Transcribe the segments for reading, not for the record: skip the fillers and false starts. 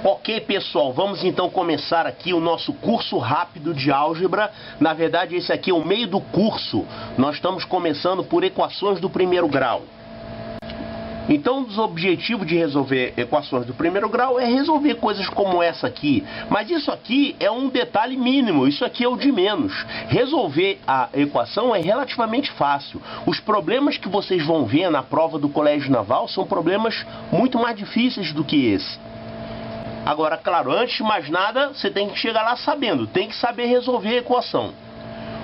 Ok, pessoal, vamos então começar aqui o nosso curso rápido de álgebra. Na verdade, esse aqui é o meio do curso. Nós estamos começando por equações do primeiro grau. Então, um dos objetivos de resolver equações do primeiro grau é resolver coisas como essa aqui. Mas isso aqui é um detalhe mínimo, isso aqui é o de menos. Resolver a equação é relativamente fácil. Os problemas que vocês vão ver na prova do Colégio Naval são problemas muito mais difíceis do que esse. Agora, claro, antes de mais nada, você tem que chegar lá sabendo, tem que saber resolver a equação.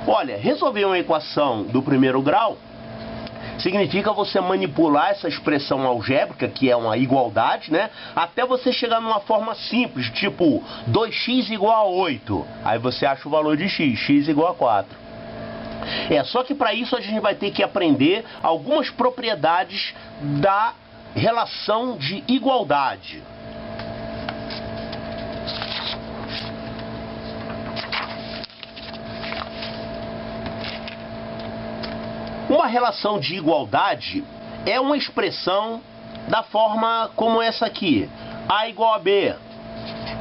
Olha, resolver uma equação do primeiro grau significa você manipular essa expressão algébrica, que é uma igualdade, né? Até você chegar numa forma simples, tipo 2x igual a 8. Aí você acha o valor de x igual a 4. Só que para isso a gente vai ter que aprender algumas propriedades da relação de igualdade. Uma relação de igualdade é uma expressão da forma como essa aqui, A igual a B,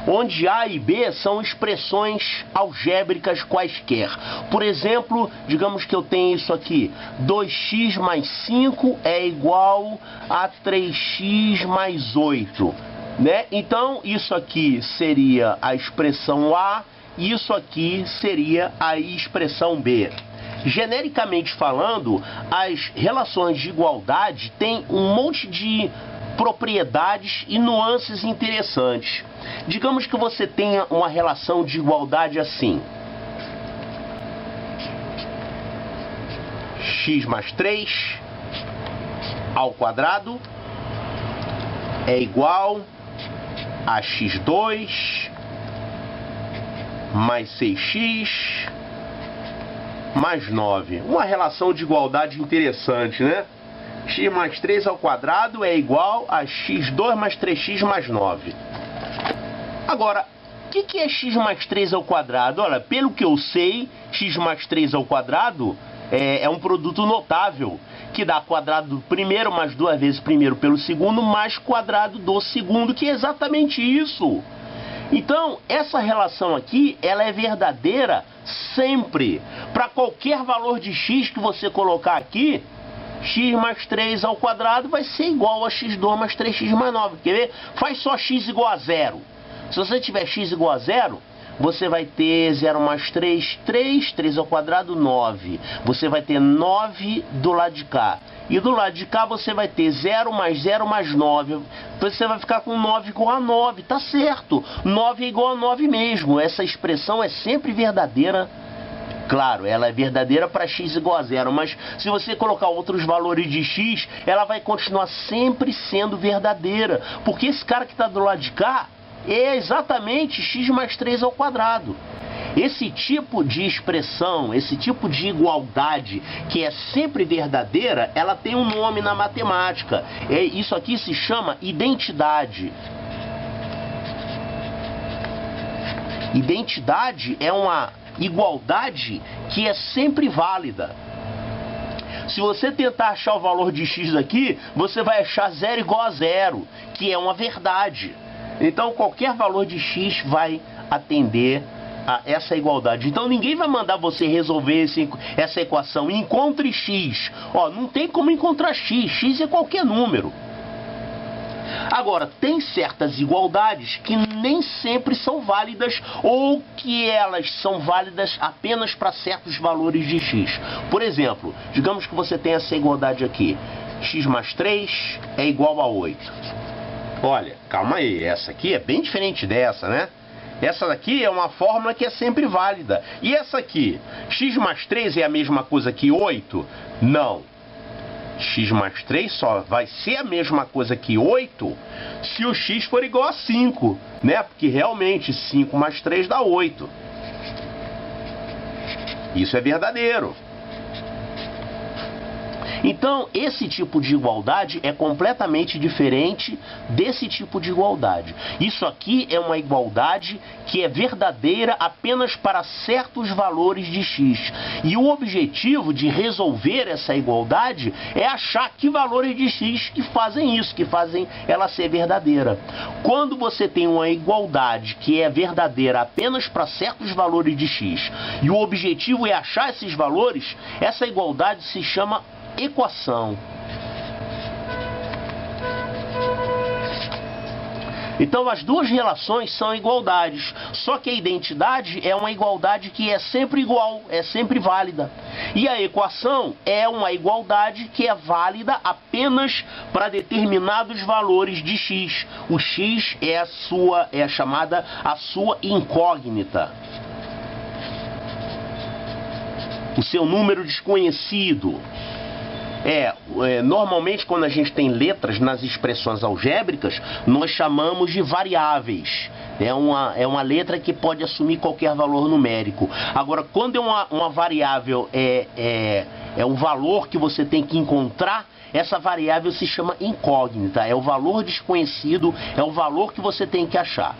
onde A e B são expressões algébricas quaisquer. Por exemplo, digamos que eu tenho isso aqui, 2x mais 5 é igual a 3x mais 8, né? Então, isso aqui seria a expressão A, e isso aqui seria a expressão B. Genericamente falando, as relações de igualdade têm um monte de propriedades e nuances interessantes. Digamos que você tenha uma relação de igualdade assim: x mais 3 ao quadrado é igual a x2 mais 6x mais 9. Uma relação de igualdade interessante, né? X mais 3 ao quadrado é igual a x2 mais 3x mais 9. Agora, o que é x mais 3 ao quadrado? Olha, pelo que eu sei, x mais 3 ao quadrado é um produto notável, que dá quadrado do primeiro mais 2 vezes primeiro pelo segundo, mais quadrado do segundo, que é exatamente isso. Então, essa relação aqui, ela é verdadeira sempre. Para qualquer valor de x que você colocar aqui, x mais 3 ao quadrado vai ser igual a x2 mais 3x mais 9. Quer ver? Faz só x igual a 0. Se você tiver x igual a 0, você vai ter 0 mais 3, 3 ao quadrado, 9. Você vai ter 9 do lado de cá. E do lado de cá você vai ter 0 mais 9. Então você vai ficar com 9 igual a 9. Tá certo. 9 é igual a 9 mesmo. Essa expressão é sempre verdadeira. Claro, ela é verdadeira para x igual a 0. Mas se você colocar outros valores de x, ela vai continuar sempre sendo verdadeira. Porque esse cara que está do lado de cá é exatamente x mais 3 ao quadrado. Esse tipo de expressão, esse tipo de igualdade que é sempre verdadeira, ela tem um nome na matemática. Isso aqui se chama identidade. Identidade é uma igualdade que é sempre válida. Se você tentar achar o valor de x aqui, você vai achar 0 igual a 0, que é uma verdade. Então, qualquer valor de x vai atender a essa igualdade. Então, ninguém vai mandar você resolver essa equação. Encontre x. Não tem como encontrar x. X é qualquer número. Agora, tem certas igualdades que nem sempre são válidas, ou que elas são válidas apenas para certos valores de x. Por exemplo, digamos que você tem essa igualdade aqui. X mais 3 é igual a 8. Olha, calma aí, essa aqui é bem diferente dessa, né? Essa daqui é uma fórmula que é sempre válida. E essa aqui, x mais 3 é a mesma coisa que 8? Não. X mais 3 só vai ser a mesma coisa que 8 se o x for igual a 5, né? Porque realmente 5 mais 3 dá 8. Isso é verdadeiro. Então, esse tipo de igualdade é completamente diferente desse tipo de igualdade. Isso aqui é uma igualdade que é verdadeira apenas para certos valores de x. E o objetivo de resolver essa igualdade é achar que valores de x que fazem isso, que fazem ela ser verdadeira. Quando você tem uma igualdade que é verdadeira apenas para certos valores de x, e o objetivo é achar esses valores, essa igualdade se chama equação. Então as duas relações são igualdades, só que a identidade é uma igualdade que é sempre igual, é sempre válida. E a equação é uma igualdade que é válida apenas para determinados valores de x. O x é a chamada a sua incógnita. O seu número desconhecido. Normalmente quando a gente tem letras nas expressões algébricas, nós chamamos de variáveis. É uma letra que pode assumir qualquer valor numérico. Agora, quando é uma variável é um valor que você tem que encontrar, essa variável se chama incógnita. É o valor desconhecido, é o valor que você tem que achar.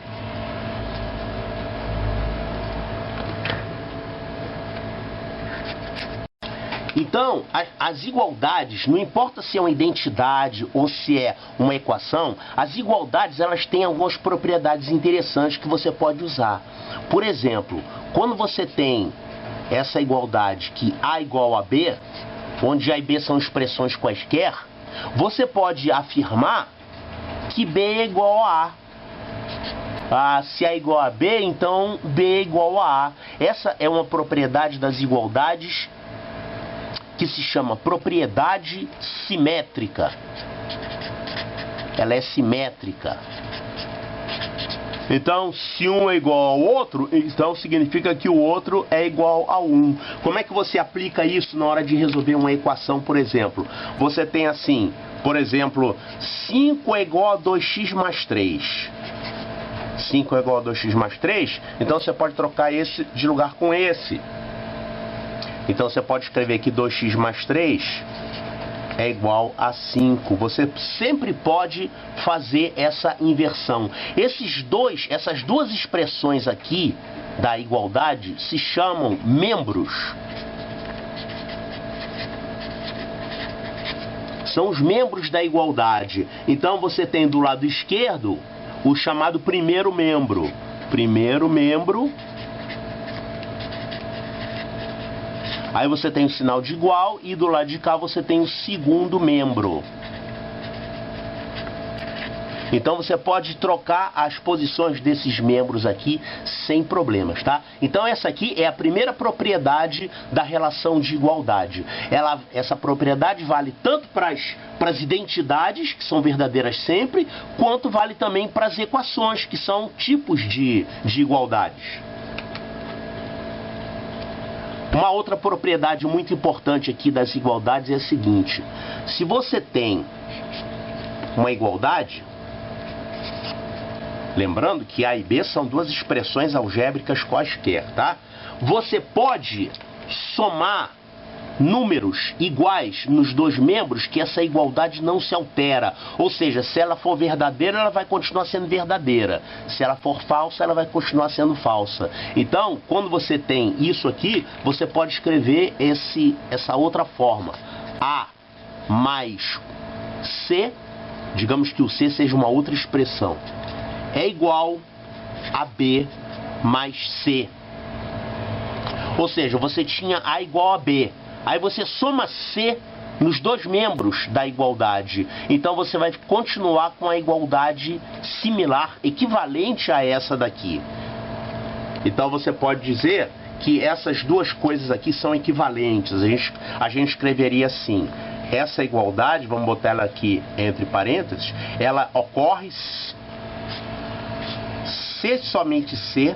Então, as igualdades, não importa se é uma identidade ou se é uma equação, as igualdades elas têm algumas propriedades interessantes que você pode usar. Por exemplo, quando você tem essa igualdade que A igual a B, onde A e B são expressões quaisquer, você pode afirmar que B é igual a A. Se A é igual a B, então B é igual a A. Essa é uma propriedade das igualdades que se chama propriedade simétrica. Ela é simétrica. Então, se um é igual ao outro, então significa que o outro é igual a 1. Como é que você aplica isso na hora de resolver uma equação, por exemplo? Você tem assim, por exemplo, 5 é igual a 2x mais 3. 5 é igual a 2x mais 3, então você pode trocar esse de lugar com esse. Então você pode escrever aqui 2x mais 3 é igual a 5. Você sempre pode fazer essa inversão. Essas duas expressões aqui da igualdade se chamam membros. São os membros da igualdade. Então você tem do lado esquerdo o chamado primeiro membro. Primeiro membro. Aí você tem o sinal de igual e do lado de cá você tem o segundo membro. Então você pode trocar as posições desses membros aqui sem problemas, tá? Então essa aqui é a primeira propriedade da relação de igualdade. Essa propriedade vale tanto para as identidades, que são verdadeiras sempre, quanto vale também para as equações, que são tipos de igualdades. Uma outra propriedade muito importante aqui das igualdades é a seguinte: se você tem uma igualdade, lembrando que A e B são duas expressões algébricas quaisquer, tá? Você pode somar números iguais nos dois membros que essa igualdade não se altera. Ou seja, se ela for verdadeira, ela vai continuar sendo verdadeira. Se ela for falsa, ela vai continuar sendo falsa. Então, quando você tem isso aqui, você pode escrever essa outra forma. A mais C, digamos que o C seja uma outra expressão, é igual a B mais C. Ou seja, você tinha A igual a B. Aí você soma C nos dois membros da igualdade. Então você vai continuar com a igualdade similar, equivalente a essa daqui. Então você pode dizer que essas duas coisas aqui são equivalentes. A gente escreveria assim: essa igualdade, vamos botar ela aqui entre parênteses, ela ocorre se somente C,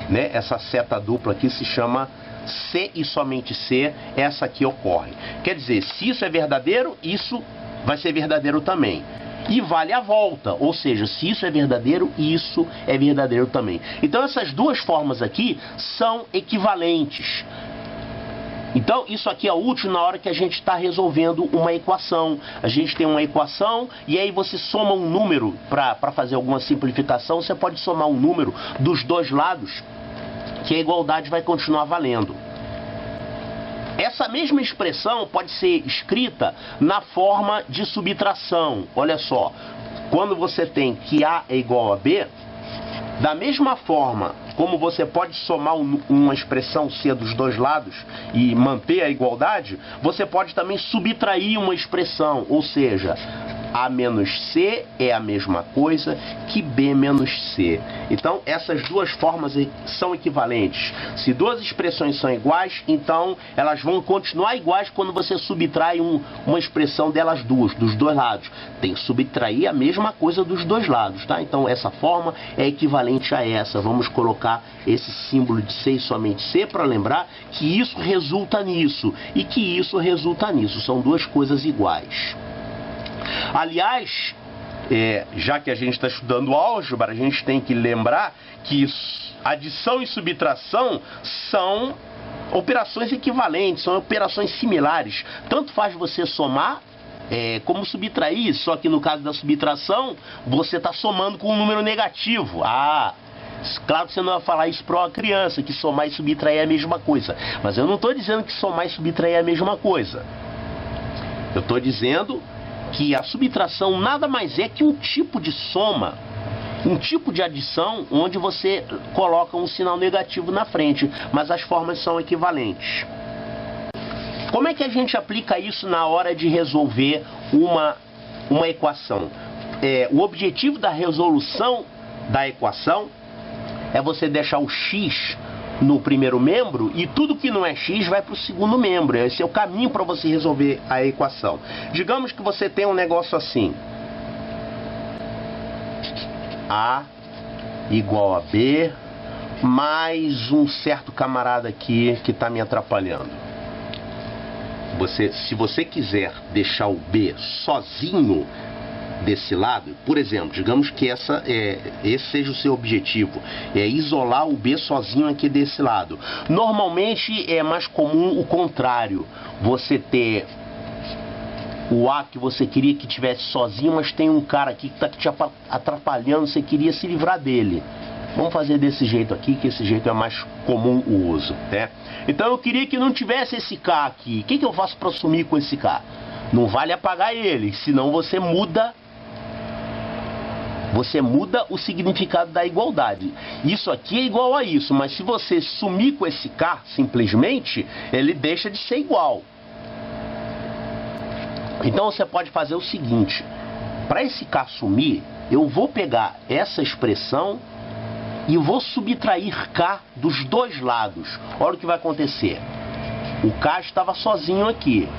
né? Essa seta dupla aqui se chama C e somente C, essa aqui ocorre. Quer dizer, se isso é verdadeiro, isso vai ser verdadeiro também. E vale a volta, ou seja, se isso é verdadeiro, isso é verdadeiro também. Então essas duas formas aqui são equivalentes. Então, isso aqui é útil na hora que a gente está resolvendo uma equação. A gente tem uma equação e aí você soma um número para fazer alguma simplificação. Você pode somar um número dos dois lados, que a igualdade vai continuar valendo. Essa mesma expressão pode ser escrita na forma de subtração. Olha só, quando você tem que A é igual a B, da mesma forma como você pode somar uma expressão C dos dois lados e manter a igualdade, você pode também subtrair uma expressão, ou seja, A menos C é a mesma coisa que B menos C. Então, essas duas formas são equivalentes. Se duas expressões são iguais, então elas vão continuar iguais quando você subtrai uma expressão delas duas, dos dois lados. Tem que subtrair a mesma coisa dos dois lados, tá? Então, essa forma é equivalente a essa. Vamos colocar esse símbolo de C e somente C para lembrar que isso resulta nisso e que isso resulta nisso. São duas coisas iguais. Aliás, já que a gente está estudando álgebra, a gente tem que lembrar que adição e subtração são operações equivalentes, são operações similares. Tanto faz você somar como subtrair, só que no caso da subtração, você está somando com um número negativo. Claro que você não vai falar isso para uma criança, que somar e subtrair é a mesma coisa. Mas eu não estou dizendo que somar e subtrair é a mesma coisa. Eu estou dizendo que a subtração nada mais é que um tipo de soma, um tipo de adição onde você coloca um sinal negativo na frente, mas as formas são equivalentes. Como é que a gente aplica isso na hora de resolver uma equação? O objetivo da resolução da equação é você deixar o x no primeiro membro e tudo que não é x vai para o segundo membro. Esse é o caminho para você resolver a equação. Digamos que você tem um negócio assim: A igual a B mais um certo camarada aqui que está me atrapalhando. Se você quiser deixar o B sozinho desse lado, por exemplo, digamos que esse seja o seu objetivo, é isolar o B sozinho aqui desse lado. Normalmente é mais comum o contrário, você ter o A que você queria que tivesse sozinho, mas tem um cara aqui que está te atrapalhando, você queria se livrar dele. Vamos fazer desse jeito aqui, que esse jeito é mais comum o uso, né? Então eu queria que não tivesse esse K aqui. O que eu faço para sumir com esse K? Não vale apagar ele, senão você muda o significado da igualdade. Isso aqui é igual a isso, mas se você sumir com esse K, simplesmente, ele deixa de ser igual. Então você pode fazer o seguinte: para esse K sumir, eu vou pegar essa expressão e vou subtrair K dos dois lados. Olha o que vai acontecer. O K estava sozinho aqui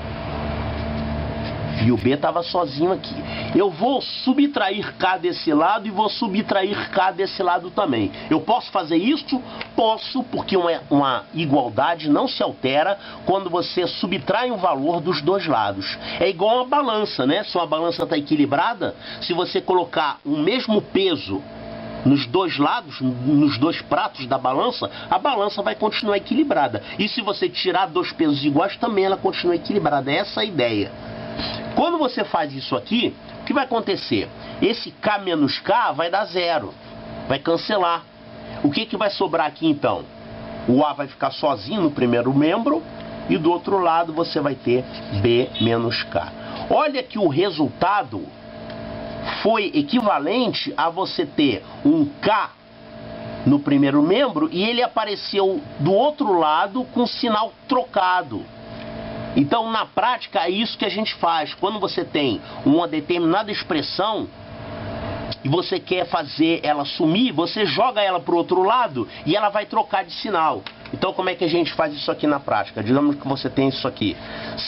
e o B estava sozinho aqui. Eu vou subtrair K desse lado e vou subtrair K desse lado também. Eu posso fazer isso? Posso, porque uma igualdade não se altera quando você subtrai um valor dos dois lados. É igual uma balança, né? Se uma balança está equilibrada, se você colocar o mesmo peso nos dois lados, nos dois pratos da balança, a balança vai continuar equilibrada. E se você tirar dois pesos iguais, também ela continua equilibrada. Essa é a ideia. Quando você faz isso aqui, o que vai acontecer? Esse K menos K vai dar zero, vai cancelar. O que vai sobrar aqui então? O A vai ficar sozinho no primeiro membro e do outro lado você vai ter B menos K. Olha que o resultado foi equivalente a você ter um K no primeiro membro e ele apareceu do outro lado com sinal trocado. Então, na prática, é isso que a gente faz. Quando você tem uma determinada expressão e você quer fazer ela sumir, você joga ela para o outro lado e ela vai trocar de sinal. Então, como é que a gente faz isso aqui na prática? Digamos que você tem isso aqui.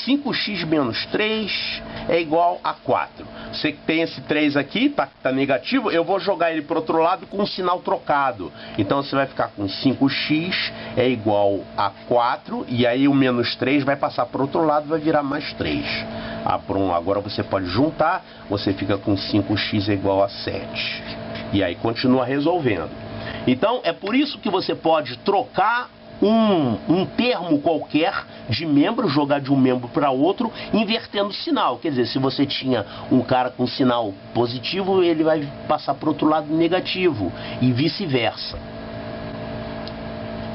5x menos 3 é igual a 4. Você tem esse 3 aqui, tá negativo, eu vou jogar ele para o outro lado com um sinal trocado. Então, você vai ficar com 5x é igual a 4, e aí o menos 3 vai passar para o outro lado e vai virar mais 3. Agora você pode juntar, você fica com 5x é igual a 7. E aí continua resolvendo. Então, é por isso que você pode trocar um termo qualquer de membro, jogar de um membro para outro, invertendo o sinal. Quer dizer, se você tinha um cara com sinal positivo, ele vai passar para o outro lado negativo e vice-versa.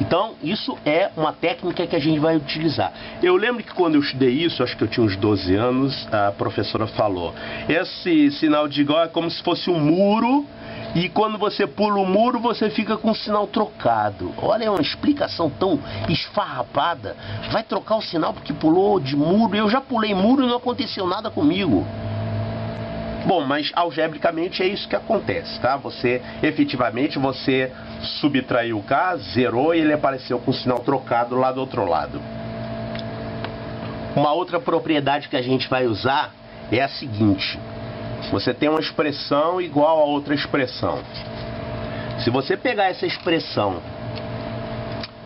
Então, isso é uma técnica que a gente vai utilizar. Eu lembro que quando eu estudei isso, acho que eu tinha uns 12 anos, a professora falou: esse sinal de igual é como se fosse um muro, e quando você pula o muro, você fica com o sinal trocado. Olha, é uma explicação tão esfarrapada. Vai trocar o sinal porque pulou de muro. Eu já pulei muro e não aconteceu nada comigo. Bom, mas algebricamente é isso que acontece, tá? Você, efetivamente, você subtraiu o K, zerou e ele apareceu com o sinal trocado lá do outro lado. Uma outra propriedade que a gente vai usar é a seguinte: você tem uma expressão igual a outra expressão. Se você pegar essa expressão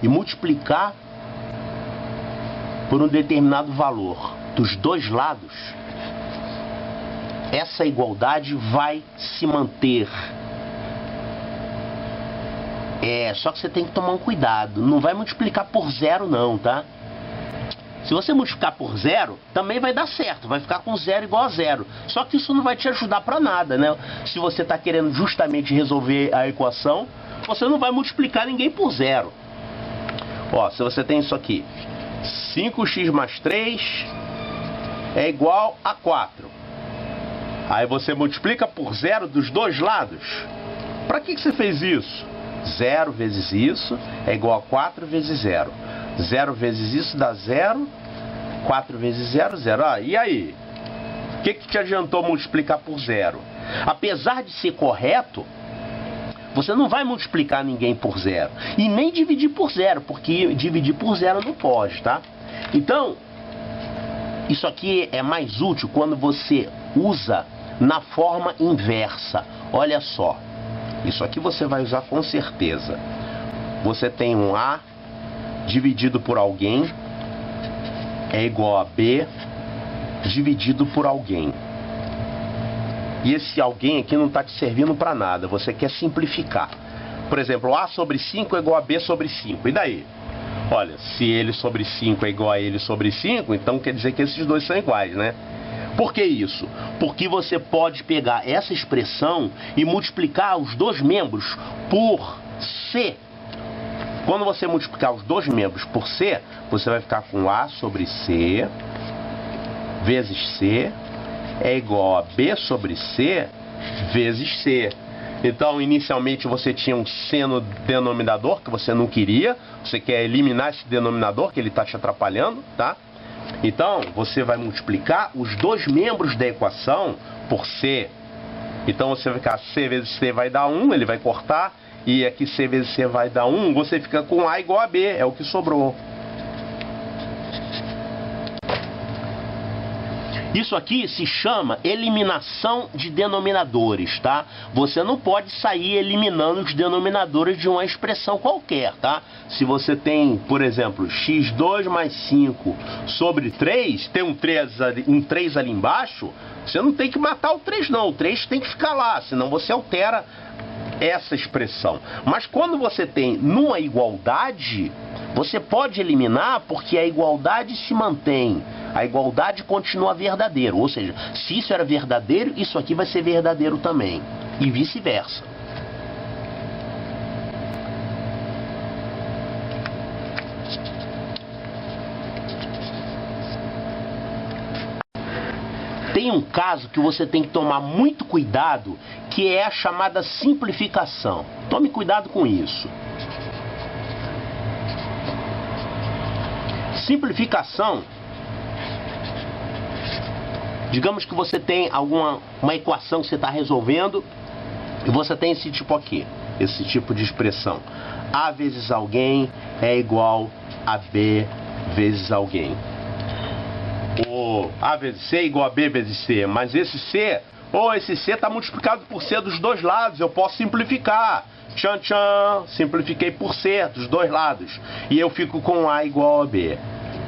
e multiplicar por um determinado valor dos dois lados, essa igualdade vai se manter. Só que você tem que tomar um cuidado. Não vai multiplicar por zero não, tá? Se você multiplicar por zero, também vai dar certo. Vai ficar com zero igual a zero. Só que isso não vai te ajudar para nada, né? Se você está querendo justamente resolver a equação, você não vai multiplicar ninguém por zero. Ó, se você tem isso aqui, 5x mais 3 é igual a 4. Aí você multiplica por zero dos dois lados. Para que você fez isso? 0 vezes isso é igual a 4 vezes 0. 0 vezes isso dá 0. 4 vezes 0, 0. Ah, e aí? O que te adiantou multiplicar por 0? Apesar de ser correto, você não vai multiplicar ninguém por 0. E nem dividir por 0, porque dividir por 0 não pode, tá? Então, isso aqui é mais útil quando você usa na forma inversa. Olha só, isso aqui você vai usar com certeza. Você tem um A dividido por alguém é igual a B dividido por alguém. E esse alguém aqui não está te servindo para nada. Você quer simplificar. Por exemplo, A sobre 5 é igual a B sobre 5. E daí? Olha, se ele sobre 5 é igual a ele sobre 5, então quer dizer que esses dois são iguais, né? Por que isso? Porque você pode pegar essa expressão e multiplicar os dois membros por C. Quando você multiplicar os dois membros por C, você vai ficar com A sobre C vezes C é igual a B sobre C vezes C. Então, inicialmente você tinha um C no denominador que você não queria. Você quer eliminar esse denominador que ele está te atrapalhando, tá? Então, você vai multiplicar os dois membros da equação por C. Então, você vai ficar C vezes C vai dar 1, ele vai cortar. E aqui C vezes C vai dar 1, você fica com A igual a B, é o que sobrou. Isso aqui se chama eliminação de denominadores, tá? Você não pode sair eliminando os denominadores de uma expressão qualquer, tá? Se você tem, por exemplo, x2 mais 5 sobre 3, tem um 3 ali embaixo, você não tem que matar o 3 não, o 3 tem que ficar lá, senão você altera essa expressão. Mas quando você tem numa igualdade, você pode eliminar porque a igualdade se mantém. A igualdade continua verdadeira. Ou seja, se isso era verdadeiro, isso aqui vai ser verdadeiro também. E vice-versa. Tem um caso que você tem que tomar muito cuidado, que é a chamada simplificação. Tome cuidado com isso. Simplificação. Digamos que você tem uma equação que você está resolvendo e você tem esse tipo aqui, esse tipo de expressão. A vezes alguém é igual a B vezes alguém. Ou A vezes C é igual a B vezes C, mas esse C está multiplicado por C dos dois lados, eu posso simplificar. Tchan, tchan, simplifiquei por C dos dois lados. E eu fico com A igual a B.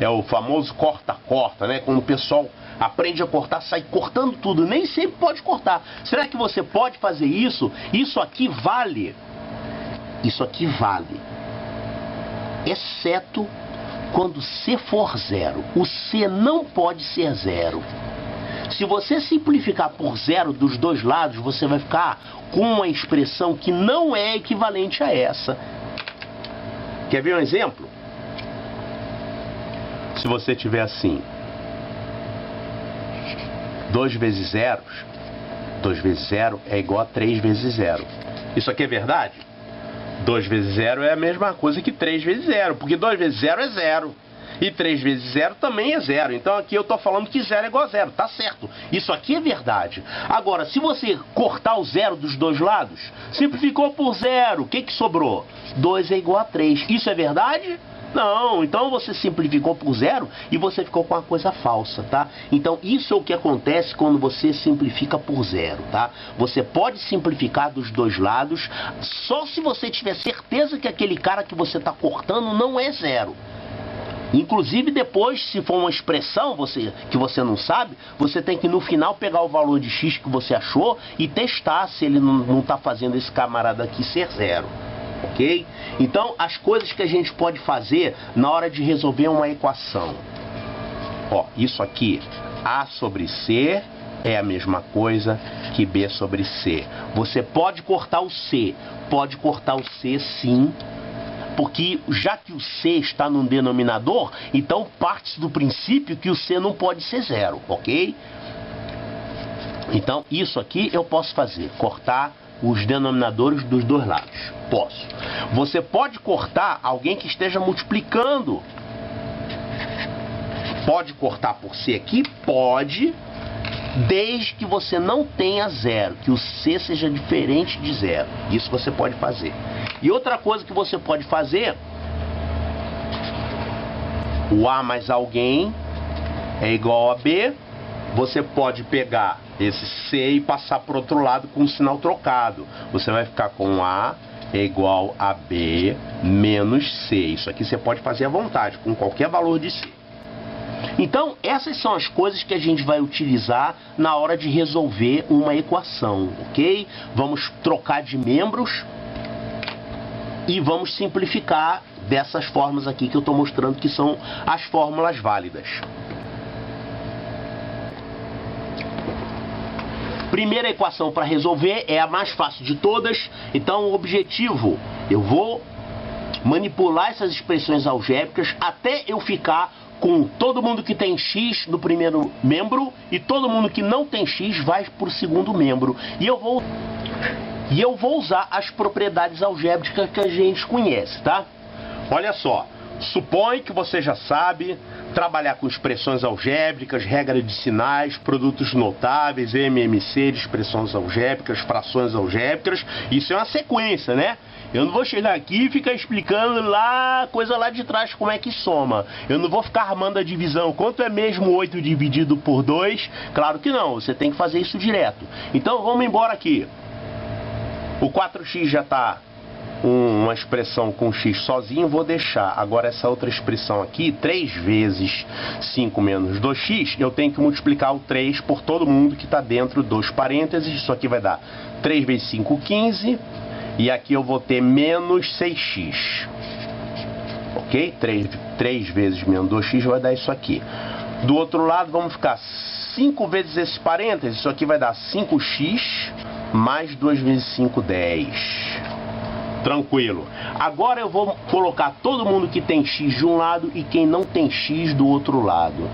É o famoso corta-corta, né? Quando o pessoal aprende a cortar, sai cortando tudo. Nem sempre pode cortar. Será que você pode fazer isso? Isso aqui vale. Isso aqui vale exceto quando C for zero. O C não pode ser zero. Se você simplificar por zero dos dois lados, você vai ficar com uma expressão que não é equivalente a essa. Quer ver um exemplo? Se você tiver assim, 2 vezes 0, 2 vezes 0 é igual a 3 vezes 0. Isso aqui é verdade? 2 vezes 0 é a mesma coisa que 3 vezes 0, porque 2 vezes 0 é 0. E 3 vezes 0 também é 0. Então aqui eu estou falando que 0 é igual a 0. Tá certo. Isso aqui é verdade. Agora, se você cortar o 0 dos dois lados, simplificou por 0. O que sobrou? 2 é igual a 3. Isso é verdade? Não. Então você simplificou por 0 e você ficou com uma coisa falsa, tá? Então isso é o que acontece quando você simplifica por 0, tá? Você pode simplificar dos dois lados só se você tiver certeza que aquele cara que você está cortando não é 0. Inclusive depois, se for uma expressão que você não sabe, você tem que no final pegar o valor de x que você achou e testar se ele não está fazendo esse camarada aqui ser 0. Ok? Então, as coisas que a gente pode fazer na hora de resolver uma equação. Ó, isso aqui, A sobre C é a mesma coisa que B sobre C. Você pode cortar o C. Pode cortar o C sim. Porque já que o C está no denominador, então parte do princípio que o C não pode ser 0, ok? Então isso aqui eu posso fazer, cortar os denominadores dos dois lados. Posso. Você pode cortar alguém que esteja multiplicando. Pode cortar por C aqui? Pode, desde que você não tenha 0, que o C seja diferente de 0. Isso você pode fazer. E outra coisa que você pode fazer, o A mais alguém é igual a B. Você pode pegar esse C e passar para o outro lado com um sinal trocado. Você vai ficar com A é igual a B menos C. Isso aqui você pode fazer à vontade, com qualquer valor de C. Então, essas são as coisas que a gente vai utilizar na hora de resolver uma equação, ok? Vamos trocar de membros e vamos simplificar dessas formas aqui que eu estou mostrando que são as fórmulas válidas. Primeira equação para resolver é a mais fácil de todas. Então o objetivo, eu vou manipular essas expressões algébricas até eu ficar com todo mundo que tem x no primeiro membro e todo mundo que não tem x vai para o segundo membro. E eu vou usar as propriedades algébricas que a gente conhece, tá? Olha só, supõe que você já sabe trabalhar com expressões algébricas, regra de sinais, produtos notáveis, MMC de expressões algébricas, frações algébricas. Isso é uma sequência, né? Eu não vou chegar aqui e ficar explicando lá, coisa lá de trás, como é que soma. Eu não vou ficar armando a divisão. Quanto é mesmo 8 dividido por 2? Claro que não, você tem que fazer isso direto. Então vamos embora aqui. O 4x já está uma expressão com x sozinho, vou deixar. Agora essa outra expressão aqui, 3 vezes 5 menos 2x, eu tenho que multiplicar o 3 por todo mundo que está dentro dos parênteses. Isso aqui vai dar 3 vezes 5, 15. E aqui eu vou ter menos 6x. Ok? 3 vezes menos 2x vai dar isso aqui. Do outro lado vamos ficar 5 vezes esses parênteses. Isso aqui vai dar 5x mais 2 vezes 5, 10. Tranquilo. Agora eu vou colocar todo mundo que tem x de um lado e quem não tem x do outro lado.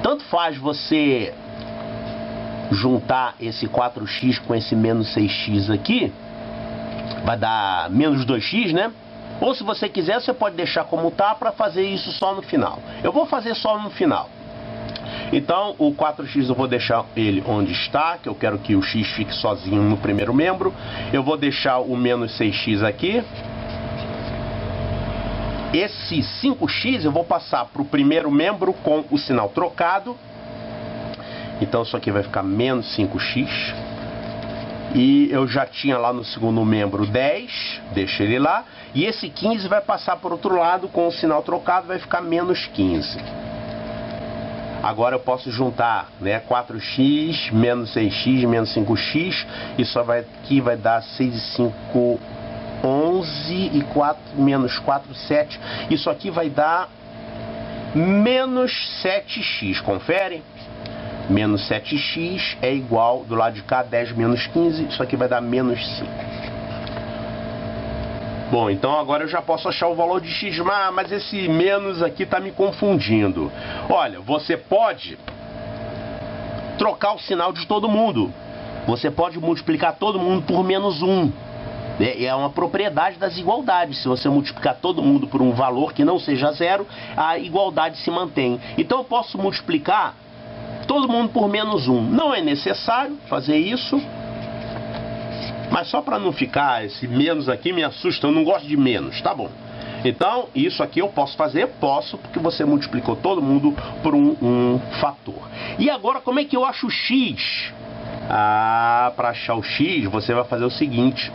Tanto faz você juntar esse 4x com esse menos 6x aqui, vai dar menos 2x, né? Ou se você quiser, você pode deixar como tá para fazer isso só no final. Eu vou fazer só no final. Então o 4x eu vou deixar ele onde está, que eu quero que o x fique sozinho no primeiro membro. Eu vou deixar o menos 6x aqui. Esse 5x eu vou passar para o primeiro membro com o sinal trocado. Então isso aqui vai ficar menos 5x. E eu já tinha lá no segundo membro 10, deixa ele lá. E esse 15 vai passar para o outro lado com o sinal trocado, vai ficar menos 15. Agora eu posso juntar, né, 4x, menos 6x, menos 5x. Isso aqui vai dar 6 e 5, 11 e 4, menos 4, 7. Isso aqui vai dar menos 7x, confere? Menos 7x é igual, do lado de cá, 10 menos 15, isso aqui vai dar menos 5. Bom, então agora eu já posso achar o valor de x, mas esse menos aqui está me confundindo. Olha, você pode trocar o sinal de todo mundo. Você pode multiplicar todo mundo por menos 1. É uma propriedade das igualdades. Se você multiplicar todo mundo por um valor que não seja zero, a igualdade se mantém. Então eu posso multiplicar todo mundo por menos 1. Não é necessário fazer isso, mas só para não ficar esse menos aqui me assusta, eu não gosto de menos, tá bom? Então, isso aqui eu posso fazer? Posso, porque você multiplicou todo mundo por um fator. E agora, como é que eu acho o x? Para achar o x, você vai fazer o seguinte.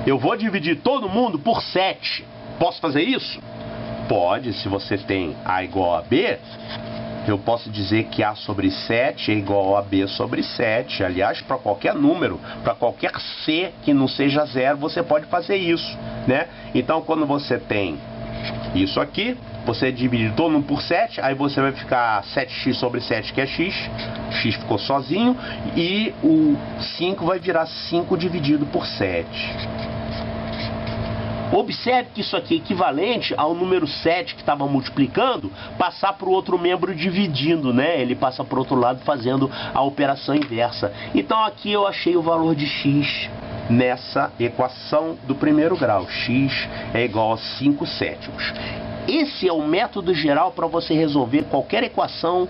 Eu vou dividir todo mundo por 7. Posso fazer isso? Pode, se você tem A igual a B, eu posso dizer que A sobre 7 é igual a B sobre 7. Aliás, para qualquer número, para qualquer C que não seja zero, você pode fazer isso, né? Então, quando você tem isso aqui, você divide todo mundo por 7, aí você vai ficar 7x sobre 7, que é x. X ficou sozinho, e o 5 vai virar 5 dividido por 7. Observe que isso aqui é equivalente ao número 7 que estava multiplicando, passar para o outro membro dividindo, né? Ele passa para o outro lado fazendo a operação inversa. Então aqui eu achei o valor de x nessa equação do primeiro grau. X é igual a 5/7. Esse é o método geral para você resolver qualquer equação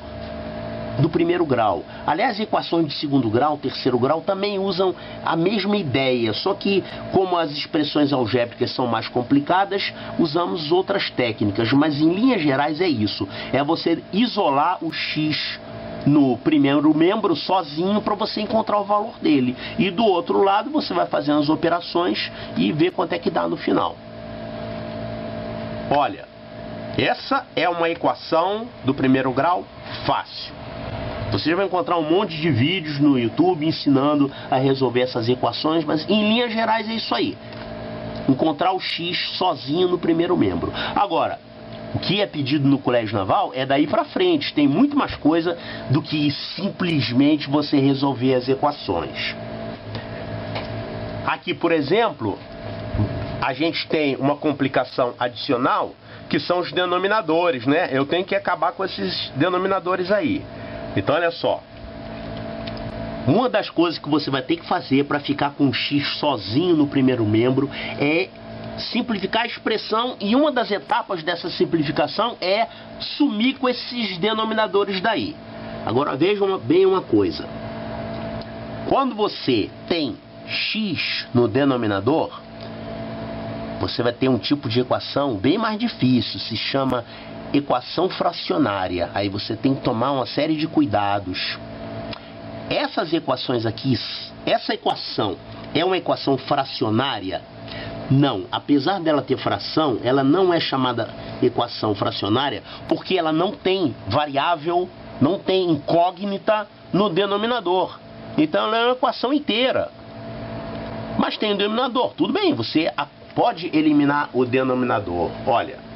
do primeiro grau. Aliás, equações de segundo grau, terceiro grau também usam a mesma ideia, só que como as expressões algébricas são mais complicadas, usamos outras técnicas, mas em linhas gerais é isso, é você isolar o x no primeiro membro sozinho para você encontrar o valor dele, e do outro lado você vai fazendo as operações e ver quanto é que dá no final. Olha, essa é uma equação do primeiro grau fácil. Você vai encontrar um monte de vídeos no YouTube ensinando a resolver essas equações, mas em linhas gerais é isso aí. Encontrar o x sozinho no primeiro membro. Agora, o que é pedido no Colégio Naval é daí para frente. Tem muito mais coisa do que simplesmente você resolver as equações. Aqui, por exemplo, a gente tem uma complicação adicional, que são os denominadores, né? Eu tenho que acabar com esses denominadores aí. Então, olha só. Uma das coisas que você vai ter que fazer para ficar com x sozinho no primeiro membro é simplificar a expressão, e uma das etapas dessa simplificação é sumir com esses denominadores daí. Agora, vejam bem uma coisa. Quando você tem x no denominador, você vai ter um tipo de equação bem mais difícil, se chama equação fracionária. Aí você tem que tomar uma série de cuidados. Essas equações aqui, essa equação é uma equação fracionária? Não, apesar dela ter fração, ela não é chamada equação fracionária porque ela não tem variável, não tem incógnita no denominador. Então ela é uma equação inteira. Mas tem o denominador, tudo bem, você pode eliminar o denominador. Olha,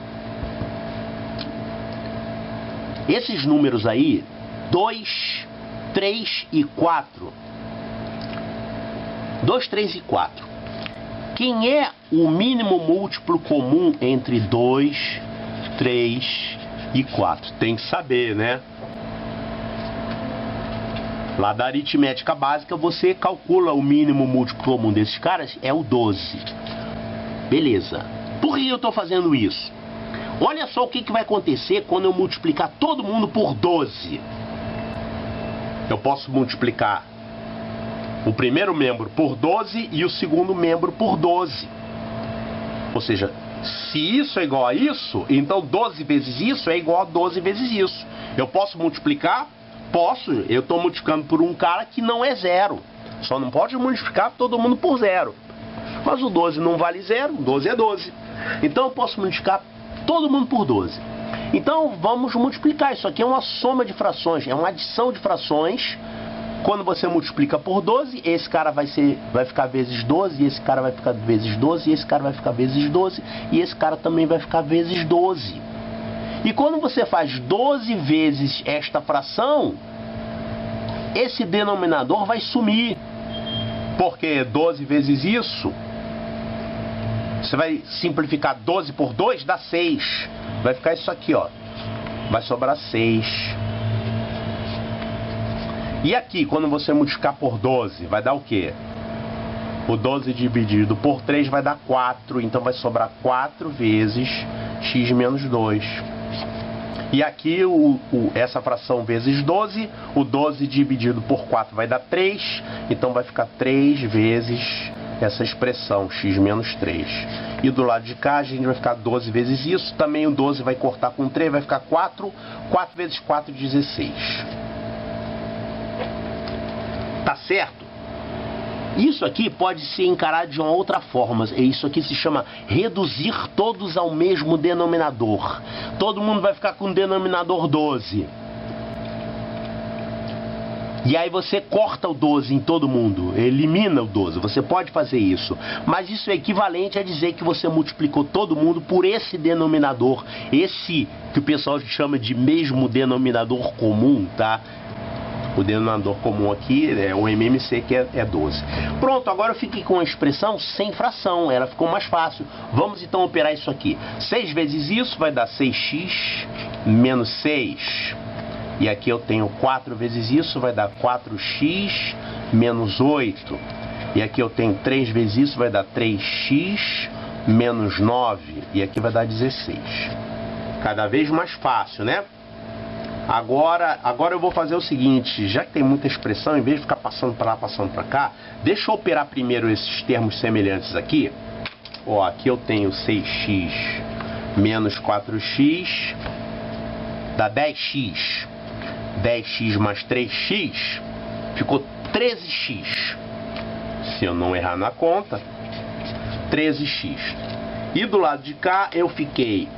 esses números aí, 2, 3 e 4. 2, 3 e 4. Quem é o mínimo múltiplo comum entre 2, 3 e 4? Tem que saber, né? Lá da aritmética básica você calcula o mínimo múltiplo comum desses caras, é o 12. Beleza. Por que eu estou fazendo isso? Olha só o que vai acontecer quando eu multiplicar todo mundo por 12. Eu posso multiplicar o primeiro membro por 12 e o segundo membro por 12. Ou seja, se isso é igual a isso, então 12 vezes isso é igual a 12 vezes isso. Eu posso multiplicar? Posso. Eu estou multiplicando por um cara que não é zero. Só não pode multiplicar todo mundo por zero. Mas o 12 não vale zero, 12 é 12. Então eu posso multiplicar todo mundo por 12. Então vamos multiplicar. Isso aqui é uma soma de frações, é uma adição de frações Quando você multiplica por 12, esse cara vai ficar vezes 12, e esse cara vai ficar vezes 12, e esse cara vai ficar vezes 12, e esse cara também vai ficar vezes 12. E quando você faz 12 vezes esta fração, esse denominador vai sumir. Porque 12 vezes isso, você vai simplificar 12 por 2, dá 6. Vai ficar isso aqui, ó. Vai sobrar 6. E aqui, quando você multiplicar por 12, vai dar o quê? O 12 dividido por 3 vai dar 4. Então vai sobrar 4 vezes x menos 2. E aqui, essa fração vezes 12, o 12 dividido por 4 vai dar 3. Então vai ficar 3 vezes essa expressão, x menos 3. E do lado de cá, a gente vai ficar 12 vezes isso. Também o 12 vai cortar com 3, vai ficar 4. 4 vezes 4, 16. Tá certo? Isso aqui pode ser encarado de uma outra forma. Isso aqui se chama reduzir todos ao mesmo denominador. Todo mundo vai ficar com o denominador 12. E aí você corta o 12 em todo mundo, elimina o 12. Você pode fazer isso. Mas isso é equivalente a dizer que você multiplicou todo mundo por esse denominador. Esse que o pessoal chama de mesmo denominador comum, tá? O denominador comum aqui é o MMC, que é 12. Pronto, agora eu fiquei com a expressão sem fração. Ela ficou mais fácil. Vamos então operar isso aqui. 6 vezes isso vai dar 6x menos 6. E aqui eu tenho 4 vezes isso, vai dar 4x menos 8. E aqui eu tenho 3 vezes isso, vai dar 3x menos 9. E aqui vai dar 16. Cada vez mais fácil, né? Agora eu vou fazer o seguinte, já que tem muita expressão, em vez de ficar passando para lá, passando para cá, deixa eu operar primeiro esses termos semelhantes aqui. Ó, aqui eu tenho 6x menos 4x, dá 10x. 10x mais 3x, ficou 13x. Se eu não errar na conta, 13x. E do lado de cá eu fiquei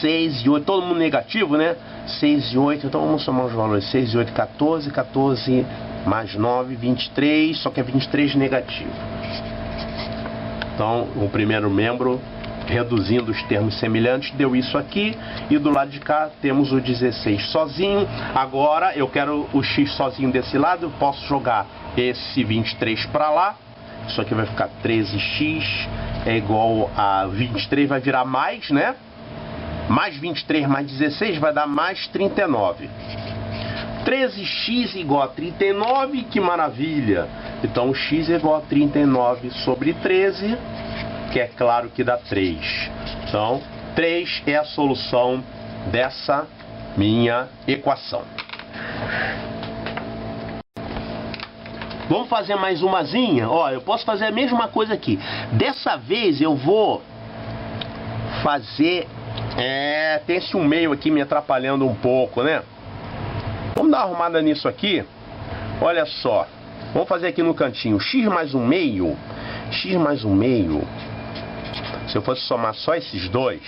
6 e 8, todo mundo negativo, né? 6 e 8, então vamos somar os valores. 6 e 8, 14, 14 mais 9, 23, só que é 23 negativo. Então, o primeiro membro, reduzindo os termos semelhantes, deu isso aqui. E do lado de cá temos o 16 sozinho. Agora eu quero o x sozinho desse lado, eu posso jogar esse 23 para lá. Isso aqui vai ficar 13x é igual a 23, vai virar mais, né? Mais 23 mais 16 vai dar mais 39. 13x igual a 39, que maravilha! Então x é igual a 39 sobre 13, que é claro que dá 3. Então, 3 é a solução dessa minha equação. Vamos fazer mais umazinha? Ó, eu posso fazer a mesma coisa aqui. Dessa vez eu vou fazer... tem esse 1/2 aqui me atrapalhando um pouco, né? Vamos dar uma arrumada nisso aqui. Olha só. Vamos fazer aqui no cantinho. X mais 1/2. X mais 1/2. Se eu fosse somar só esses dois,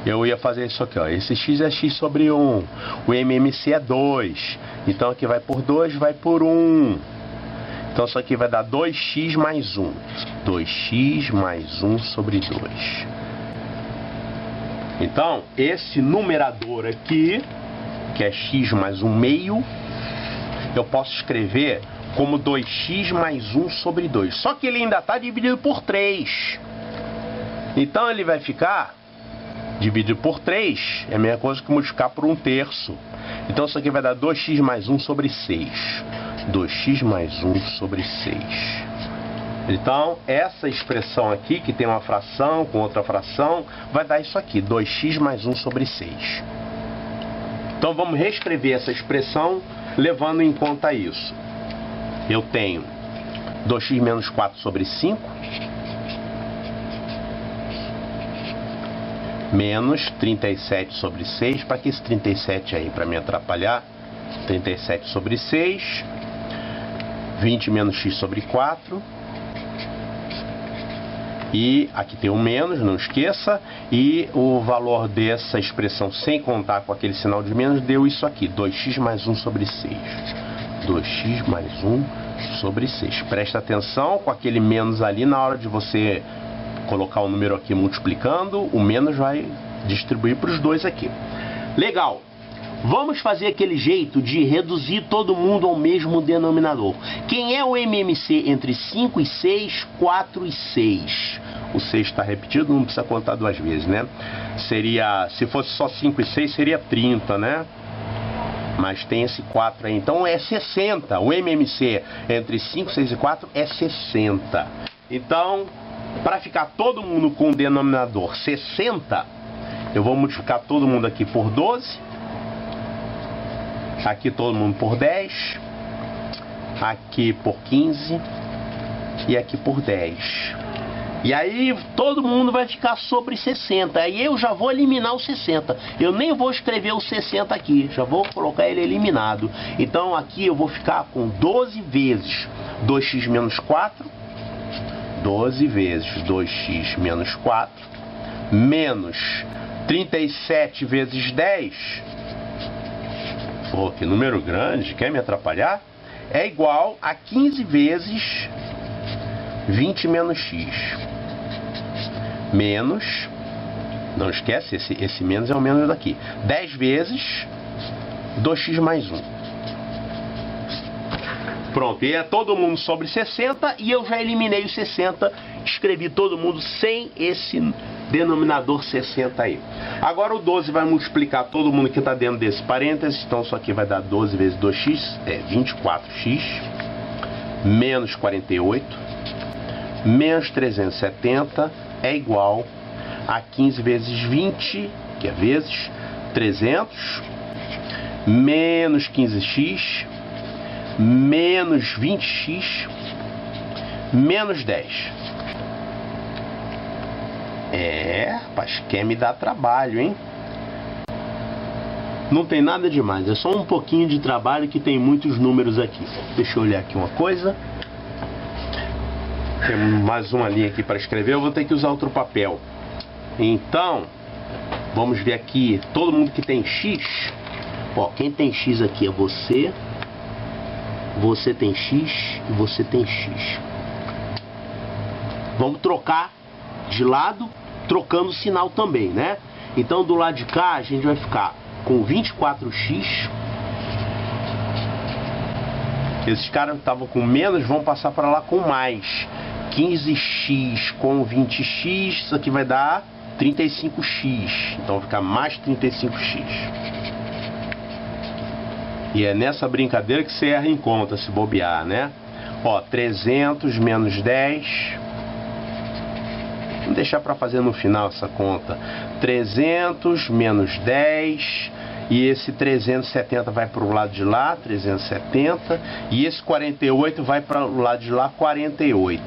eu ia fazer isso aqui, ó. Esse x é x sobre 1. O MMC é 2. Então aqui vai por 2, vai por 1. Então isso aqui vai dar 2x mais 1. 2x mais 1 sobre 2. Então, esse numerador aqui, que é x mais 1/2, eu posso escrever como 2x mais 1 sobre 2. Só que ele ainda está dividido por 3. Então ele vai ficar dividido por 3, é a mesma coisa que multiplicar por 1/3. Então isso aqui vai dar 2x mais 1 sobre 6. 2x mais 1 sobre 6. Então, essa expressão aqui, que tem uma fração com outra fração, vai dar isso aqui, 2x mais 1 sobre 6. Então, vamos reescrever essa expressão, levando em conta isso. Eu tenho 2x menos 4 sobre 5, menos 37 sobre 6. Para que esse 37 aí? Para me atrapalhar. 37 sobre 6. 20 menos x sobre 4. E aqui tem um menos, não esqueça. E o valor dessa expressão, sem contar com aquele sinal de menos, deu isso aqui, 2x mais 1 sobre 6. 2x mais 1 sobre 6. Presta atenção com aquele menos ali, na hora de você colocar o número aqui multiplicando, o menos vai distribuir para os dois aqui. Legal. Vamos fazer aquele jeito de reduzir todo mundo ao mesmo denominador. Quem é o MMC entre 5 e 6, 4 e 6? O 6 está repetido, não precisa contar duas vezes, né? Seria, se fosse só 5 e 6, seria 30, né? Mas tem esse 4 aí, então é 60. O MMC entre 5, 6 e 4 é 60. Então, para ficar todo mundo com o denominador 60, eu vou multiplicar todo mundo aqui por 12. Aqui todo mundo por 10. Aqui por 15. E aqui por 10. E aí todo mundo vai ficar sobre 60. Aí eu já vou eliminar o 60. Eu nem vou escrever o 60 aqui. Já vou colocar ele eliminado. Então aqui eu vou ficar com 12 vezes 2x menos 4. 12 vezes 2x menos 4. Menos 37 vezes 10. Pô, que número grande. Quer me atrapalhar? É igual a 15 vezes 20 menos x. Menos, não esquece, esse menos é o menos daqui. 10 vezes 2x mais 1. Pronto, e é todo mundo sobre 60 e eu já eliminei os 60. Escrevi todo mundo sem esse denominador 60 aí. Agora o 12 vai multiplicar todo mundo que está dentro desse parênteses. Então isso aqui vai dar 12 vezes 2x, é 24x. Menos 48. Menos 370 é igual a 15 vezes 20, que é vezes 300, menos 15x, menos 20x, menos 10. Rapaz, quer me dar trabalho, hein? Não tem nada demais, é só um pouquinho de trabalho que tem muitos números aqui. Deixa eu olhar aqui uma coisa. Tem mais uma linha aqui para escrever, eu vou ter que usar outro papel. Então, vamos ver aqui, todo mundo que tem x. Ó, quem tem x aqui é você. Você tem x e você tem x. Vamos trocar de lado, trocando o sinal também, né? Então do lado de cá a gente vai ficar com 24x. Esses caras que estavam com menos vão passar para lá com mais. 15x com 20x, isso aqui vai dar 35x. Então vai ficar mais 35x. E é nessa brincadeira que você erra em conta, se bobear, né? Ó, 300 menos 10. Vamos deixar para fazer no final essa conta. 300 menos 10. E esse 370 vai para o lado de lá, 370. E esse 48 vai para o lado de lá, 48.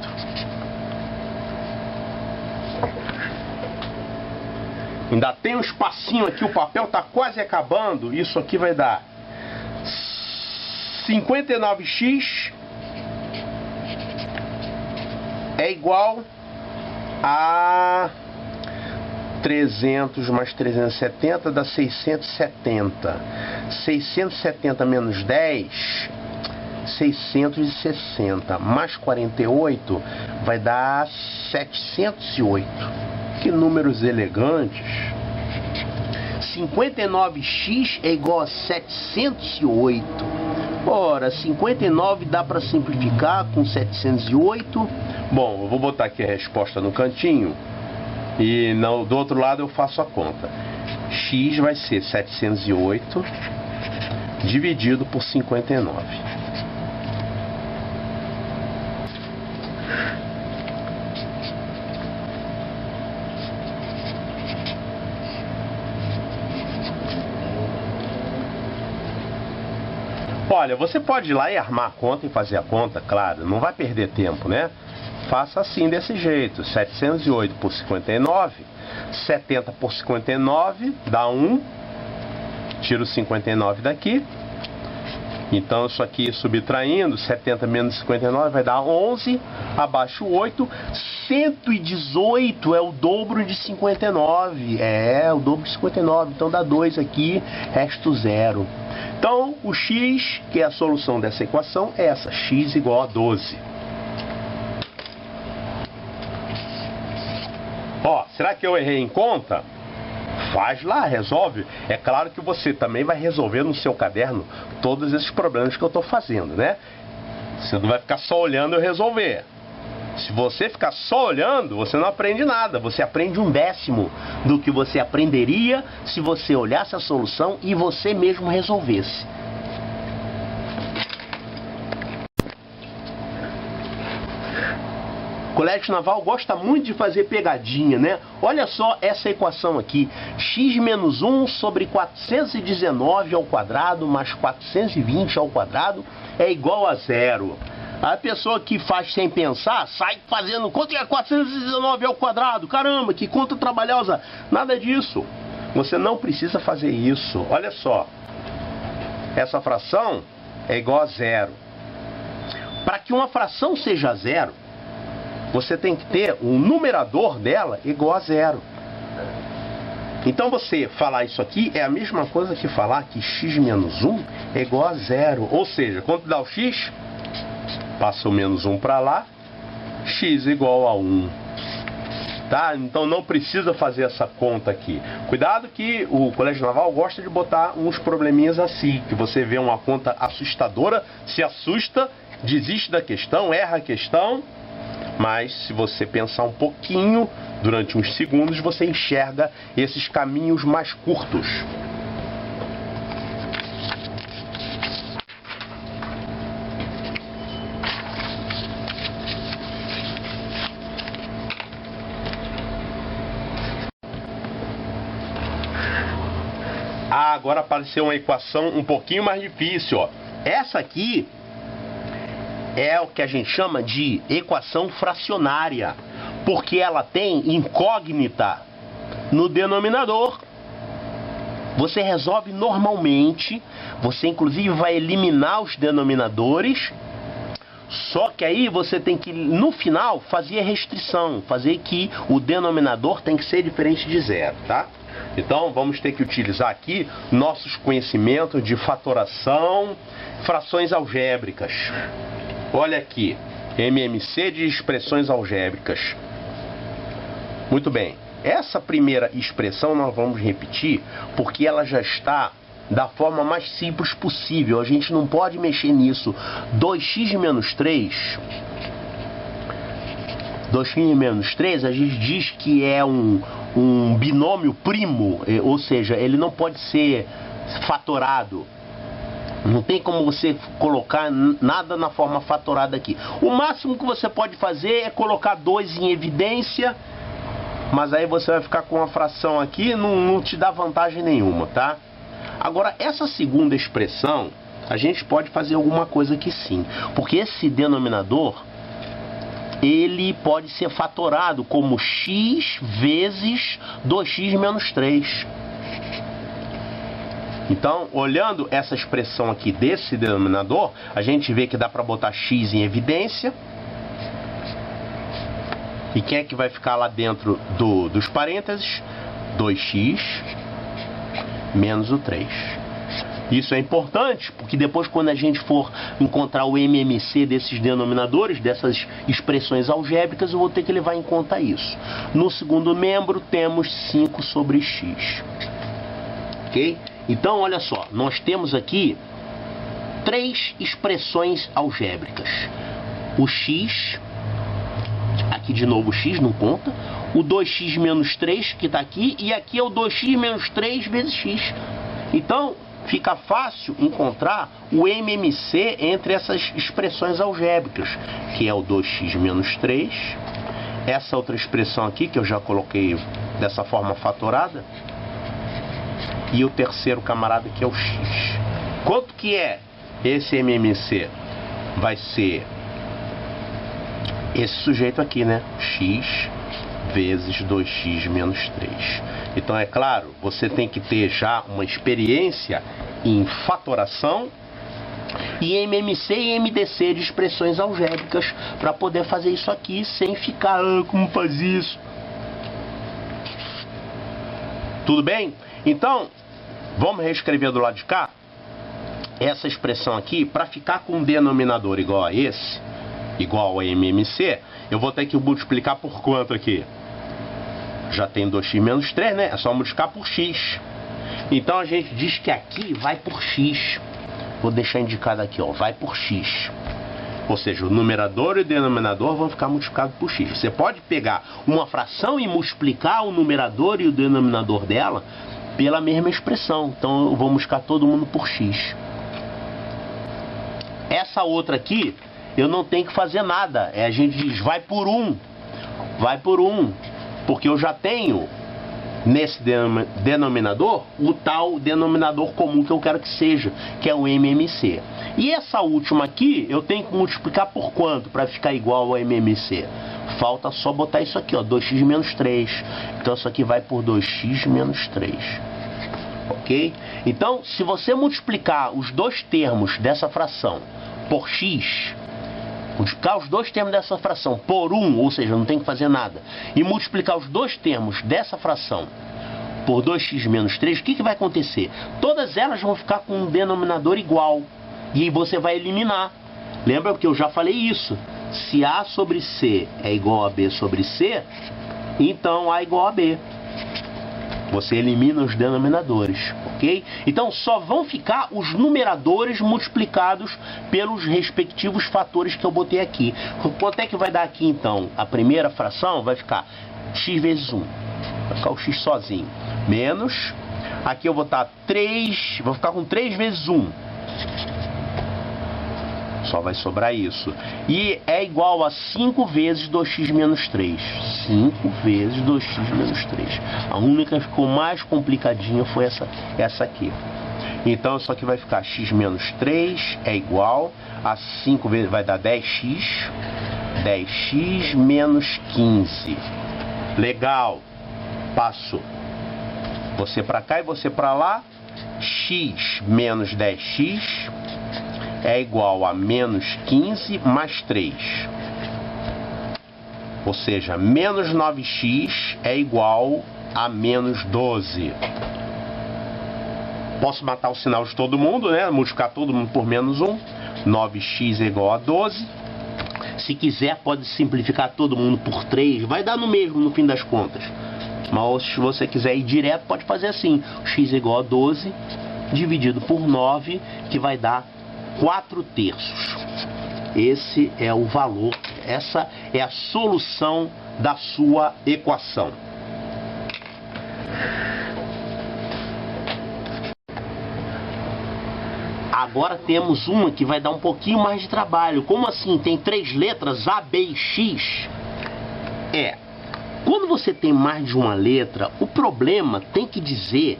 Ainda tem um espacinho aqui, o papel está quase acabando. Isso aqui vai dar 59x é igual a 300 mais 370 dá 670. 670 menos 10, 660. Mais 48 vai dar 708. Que números elegantes. 59x é igual a 708. Ora, 59 dá para simplificar com 708. Bom, eu vou botar aqui a resposta no cantinho. E do outro lado eu faço a conta. X vai ser 708 dividido por 59. Olha, você pode ir lá e armar a conta e fazer a conta, claro, não vai perder tempo, né? Faça assim, desse jeito, 708 por 59, 70 por 59 dá 1, tira o 59 daqui, Então isso aqui subtraindo, 70 menos 59 vai dar 11, abaixo 8, 118 é o dobro de 59, o dobro de 59, então dá 2 aqui, resto 0. Então o x, que é a solução dessa equação, é essa, x igual a 12. Ó, será que eu errei em conta? Faz lá, resolve. É claro que você também vai resolver no seu caderno todos esses problemas que eu estou fazendo, né? Você não vai ficar só olhando eu resolver. Se você ficar só olhando, você não aprende nada. Você aprende 1/10 do que você aprenderia se você olhasse a solução e você mesmo resolvesse. O Colégio Naval gosta muito de fazer pegadinha, né? Olha só essa equação aqui. X menos 1 sobre 419 ao quadrado mais 420 ao quadrado é igual a 0. A pessoa que faz sem pensar, sai fazendo quanto é 419 ao quadrado? Caramba, que conta trabalhosa. Nada disso. Você não precisa fazer isso. Olha só. Essa fração é igual a 0. Para que uma fração seja 0, você tem que ter o numerador dela igual a 0. Então você falar isso aqui é a mesma coisa que falar que x menos 1 é igual a 0. Ou seja, quando dá o x, passa o menos 1 para lá, x igual a 1. Tá? Então não precisa fazer essa conta aqui. Cuidado que o Colégio Naval gosta de botar uns probleminhas assim, que você vê uma conta assustadora, se assusta, desiste da questão, erra a questão. Mas se você pensar um pouquinho, durante uns segundos, você enxerga esses caminhos mais curtos. Agora apareceu uma equação um pouquinho mais difícil, ó. Essa aqui é o que a gente chama de equação fracionária, porque ela tem incógnita no denominador. Você resolve normalmente, você inclusive vai eliminar os denominadores, só que aí você tem que, no final, fazer a restrição, fazer que o denominador tem que ser diferente de 0, tá? Então vamos ter que utilizar aqui nossos conhecimentos de fatoração, frações algébricas. Olha aqui, MMC de expressões algébricas. Muito bem, essa primeira expressão nós vamos repetir porque ela já está da forma mais simples possível. A gente não pode mexer nisso. 2x menos 3, 2x menos 3, a gente diz que é um binômio primo, ou seja, ele não pode ser fatorado. Não tem como você colocar nada na forma fatorada aqui. O máximo que você pode fazer é colocar 2 em evidência, mas aí você vai ficar com uma fração aqui, não te dá vantagem nenhuma, tá? Agora, essa segunda expressão, a gente pode fazer alguma coisa aqui sim, porque esse denominador, ele pode ser fatorado como x vezes 2x menos 3. Então, olhando essa expressão aqui desse denominador, a gente vê que dá para botar x em evidência. E quem é que vai ficar lá dentro dos parênteses? 2x menos o 3. Isso é importante, porque depois quando a gente for encontrar o MMC desses denominadores, dessas expressões algébricas, eu vou ter que levar em conta isso. No segundo membro temos 5 sobre x. Ok? Então, olha só, nós temos aqui 3 expressões algébricas. O x, aqui de novo o x não conta, o 2x menos 3 que está aqui, e aqui é o 2x menos 3 vezes x. Então, fica fácil encontrar o MMC entre essas expressões algébricas, que é o 2x menos 3, essa outra expressão aqui, que eu já coloquei dessa forma fatorada, e o terceiro camarada que é o x. Quanto que é esse MMC? Vai ser esse sujeito aqui, né? X vezes 2x menos 3. Então, é claro, você tem que ter já uma experiência em fatoração e MMC e MDC de expressões algébricas para poder fazer isso aqui sem ficar, como faz isso? Tudo bem? Então, vamos reescrever do lado de cá essa expressão aqui para ficar com um denominador igual a esse, igual a MMC. Eu vou ter que multiplicar por quanto aqui? Já tem 2x menos 3, né? É só multiplicar por x. Então a gente diz que aqui vai por x. Vou deixar indicado aqui, ó, vai por x. Ou seja, o numerador e o denominador vão ficar multiplicados por x. Você pode pegar uma fração e multiplicar o numerador e o denominador dela pela mesma expressão. Então eu vou multiplicar todo mundo por x. Essa outra aqui, eu não tenho que fazer nada. A gente diz, vai por 1. Vai por 1. Porque eu já tenho nesse denominador o tal denominador comum que eu quero que seja, que é o MMC. E essa última aqui, eu tenho que multiplicar por quanto para ficar igual ao MMC? Falta só botar isso aqui, ó, 2x menos 3. Então isso aqui vai por 2x menos 3. Ok? Então, se você multiplicar os dois termos dessa fração por x, multiplicar os dois termos dessa fração por 1, ou seja, não tem que fazer nada, e multiplicar os dois termos dessa fração por 2x menos 3, o que vai acontecer? Todas elas vão ficar com um denominador igual, e aí você vai eliminar. Lembra que eu já falei isso? Se A sobre C é igual a B sobre C, então A é igual a B. Você elimina os denominadores, ok? Então só vão ficar os numeradores multiplicados pelos respectivos fatores que eu botei aqui. Quanto é que vai dar aqui então? A primeira fração vai ficar x vezes 1. Vai ficar o x sozinho. Menos, aqui eu vou botar 3, vou ficar com 3 vezes 1. Só vai sobrar isso. E é igual a 5 vezes 2x menos 3. 5 vezes 2x menos 3. A única que ficou mais complicadinha foi essa aqui. Então isso aqui vai ficar x menos 3 é igual a 5 vezes, vai dar 10x. 10x menos 15. Legal. Passo você para cá e você para lá. X menos 10x é igual a menos 15 mais 3. Ou seja, menos 9x é igual a menos 12. Posso matar o sinal de todo mundo, né? Multiplicar todo mundo por menos 1. 9x é igual a 12. Se quiser, pode simplificar todo mundo por 3. Vai dar no mesmo no fim das contas. Mas se você quiser ir direto, pode fazer assim. X é igual a 12 dividido por 9, que vai dar 4/3. Esse é o valor, essa é a solução da sua equação. Agora temos uma que vai dar um pouquinho mais de trabalho. Como assim? Tem 3 letras, A, B e X. Quando você tem mais de uma letra, o problema tem que dizer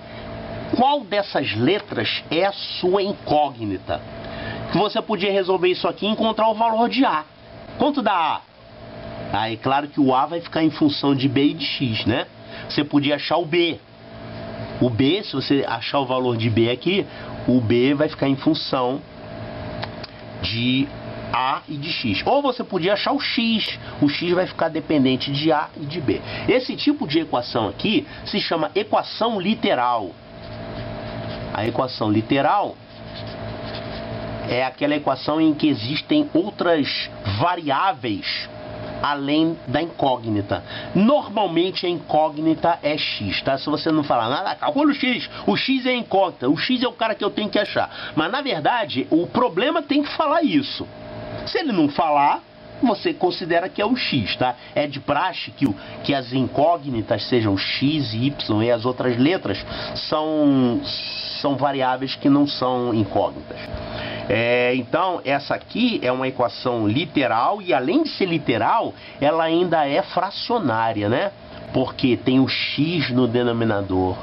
qual dessas letras é a sua incógnita. Você podia resolver isso aqui e encontrar o valor de A. Quanto dá A? Aí, claro que o A vai ficar em função de B e de X, né? Você podia achar o B. O B, se você achar o valor de B aqui, o B vai ficar em função de A e de X. Ou você podia achar o X. O X vai ficar dependente de A e de B. Esse tipo de equação aqui se chama equação literal. A equação literal é aquela equação em que existem outras variáveis além da incógnita. Normalmente a incógnita é x, tá? Se você não falar nada, calcula o x é incógnita, o x é o cara que eu tenho que achar. Mas na verdade, o problema tem que falar isso. Se ele não falar, você considera que é o x, tá? É de praxe que as incógnitas sejam x, y e as outras letras são variáveis que não são incógnitas. Então, essa aqui é uma equação literal e, além de ser literal, ela ainda é fracionária, né? Porque tem o x no denominador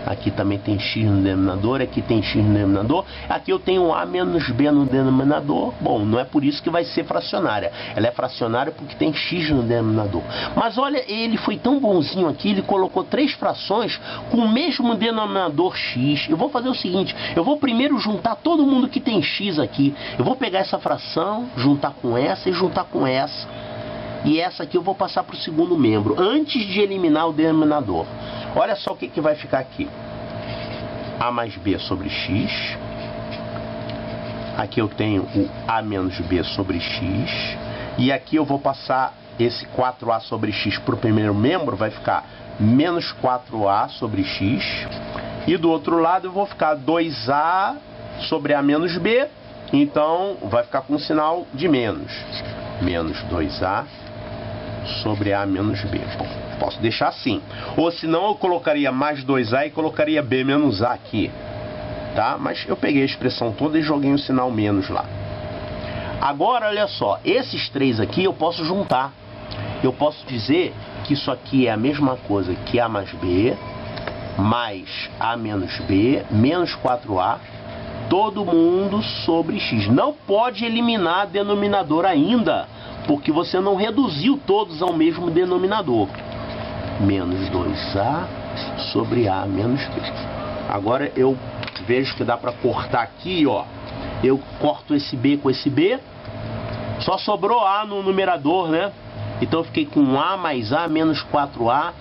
Aqui também tem x no denominador, aqui tem x no denominador. Aqui eu tenho a menos b no denominador. Bom, não é por isso que vai ser fracionária. Ela é fracionária porque tem x no denominador. Mas olha, ele foi tão bonzinho aqui, ele colocou 3 frações com o mesmo denominador x. Eu vou fazer o seguinte, eu vou primeiro juntar todo mundo que tem x aqui. Eu vou pegar essa fração, juntar com essa e juntar com essa. E essa aqui eu vou passar para o segundo membro, antes de eliminar o denominador. Olha só o que vai ficar aqui. A mais b sobre x. Aqui eu tenho o a menos b sobre x. E aqui eu vou passar esse 4a sobre x para o primeiro membro. Vai ficar menos 4a sobre x. E do outro lado eu vou ficar 2a sobre a menos b. Então vai ficar com um sinal de menos. Menos 2a sobre a menos b. Bom, posso deixar assim. Ou senão eu colocaria mais 2a e colocaria b menos a aqui. Tá? Mas eu peguei a expressão toda e joguei um sinal menos lá. Agora, olha só. Esses 3 aqui eu posso juntar. Eu posso dizer que isso aqui é a mesma coisa que a mais b, mais a menos b, menos 4a, todo mundo sobre x. Não pode eliminar denominador ainda, porque você não reduziu todos ao mesmo denominador. Menos 2a sobre a menos b. Agora eu vejo que dá para cortar aqui, ó. Eu corto esse b com esse b. Só sobrou a no numerador, né? Então eu fiquei com a mais a menos 4a.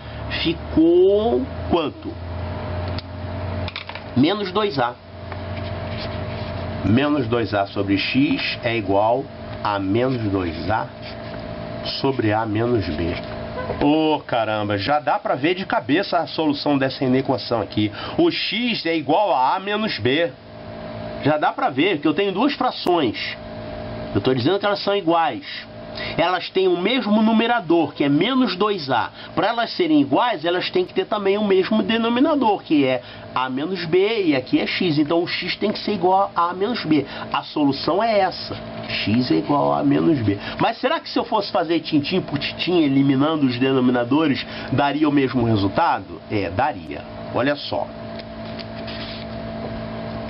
Ficou quanto? Menos 2a. Menos 2a sobre x é igual a menos 2a sobre a menos b. Ô, caramba, já dá pra ver de cabeça a solução dessa inequação aqui. O x é igual a menos b. Já dá pra ver que eu tenho 2 frações. Eu estou dizendo que elas são iguais. Elas têm o mesmo numerador, que é menos 2a. Para elas serem iguais, elas têm que ter também o mesmo denominador, que é a menos b, e aqui é x. Então o x tem que ser igual a menos b. A solução é essa. X é igual a menos b. Mas será que se eu fosse fazer tintim por tintim, eliminando os denominadores, daria o mesmo resultado? É, daria. Olha só.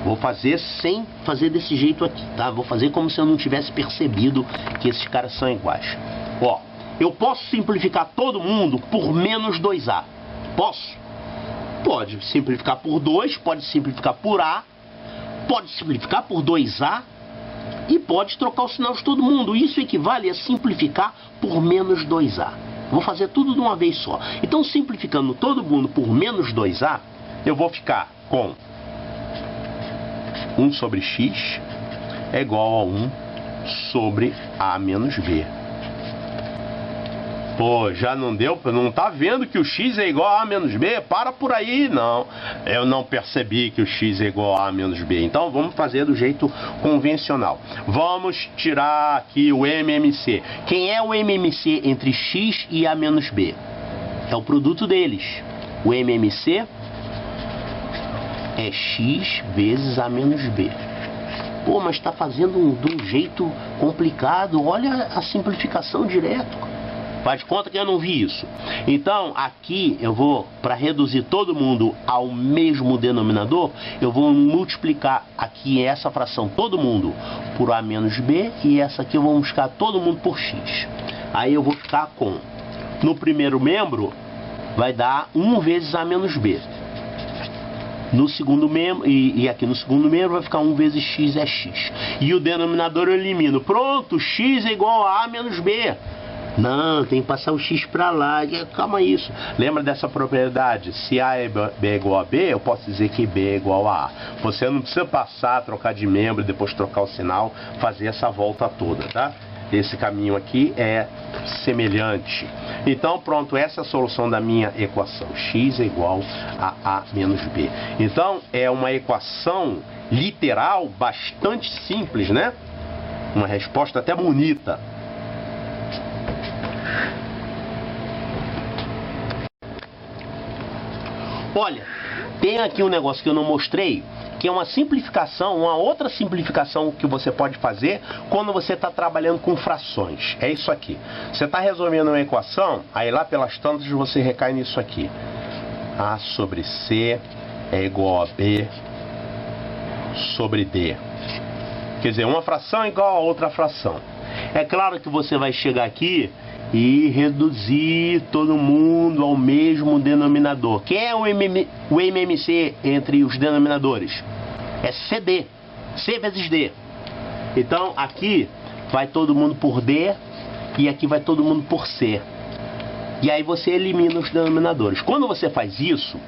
Vou fazer sem fazer desse jeito aqui, tá? Vou fazer como se eu não tivesse percebido que esses caras são iguais. Ó, eu posso simplificar todo mundo por menos 2a. Posso? Pode simplificar por 2, pode simplificar por a, pode simplificar por 2a e pode trocar o sinal de todo mundo. Isso equivale a simplificar por menos 2a. Vou fazer tudo de uma vez só. Então, simplificando todo mundo por menos 2a, eu vou ficar com 1 sobre x é igual a 1 sobre a menos b. Pô, já não deu? Não tá vendo que o x é igual a a menos b? Para por aí, não. Eu não percebi que o x é igual a menos b. Então vamos fazer do jeito convencional. Vamos tirar aqui o MMC. Quem é o MMC entre x e a menos b? É o produto deles. O MMC é x vezes a menos b. Pô, mas está fazendo de um jeito complicado. Olha a simplificação direto. Faz conta que eu não vi isso. Então, aqui eu vou, para reduzir todo mundo ao mesmo denominador, eu vou multiplicar aqui essa fração, todo mundo, por a menos b, e essa aqui eu vou multiplicar todo mundo por x. Aí eu vou ficar com, no primeiro membro, vai dar 1 vezes a menos b. No segundo membro, e aqui no segundo membro vai ficar 1 vezes x é x. E o denominador eu elimino. Pronto, x é igual a menos b. Não, tem que passar o x para lá. Calma isso. Lembra dessa propriedade? Se a é b é igual a b, eu posso dizer que b é igual a a. Você não precisa passar, trocar de membro e depois trocar o sinal, fazer essa volta toda, tá? Esse caminho aqui é semelhante. Então, pronto, essa é a solução da minha equação. X é igual a menos b. Então, é uma equação literal bastante simples, né? Uma resposta até bonita. Olha, tem aqui um negócio que eu não mostrei, que é uma simplificação, uma outra simplificação que você pode fazer quando você está trabalhando com frações. É isso aqui. Você está resolvendo uma equação, aí lá pelas tantas você recai nisso aqui. A sobre C é igual a B sobre D. Quer dizer, uma fração é igual a outra fração. É claro que você vai chegar aqui e reduzir todo mundo ao mesmo denominador. Quem é o MMC entre os denominadores? É CD. C vezes D. Então aqui vai todo mundo por D e aqui vai todo mundo por C. E aí você elimina os denominadores. Quando você faz isso,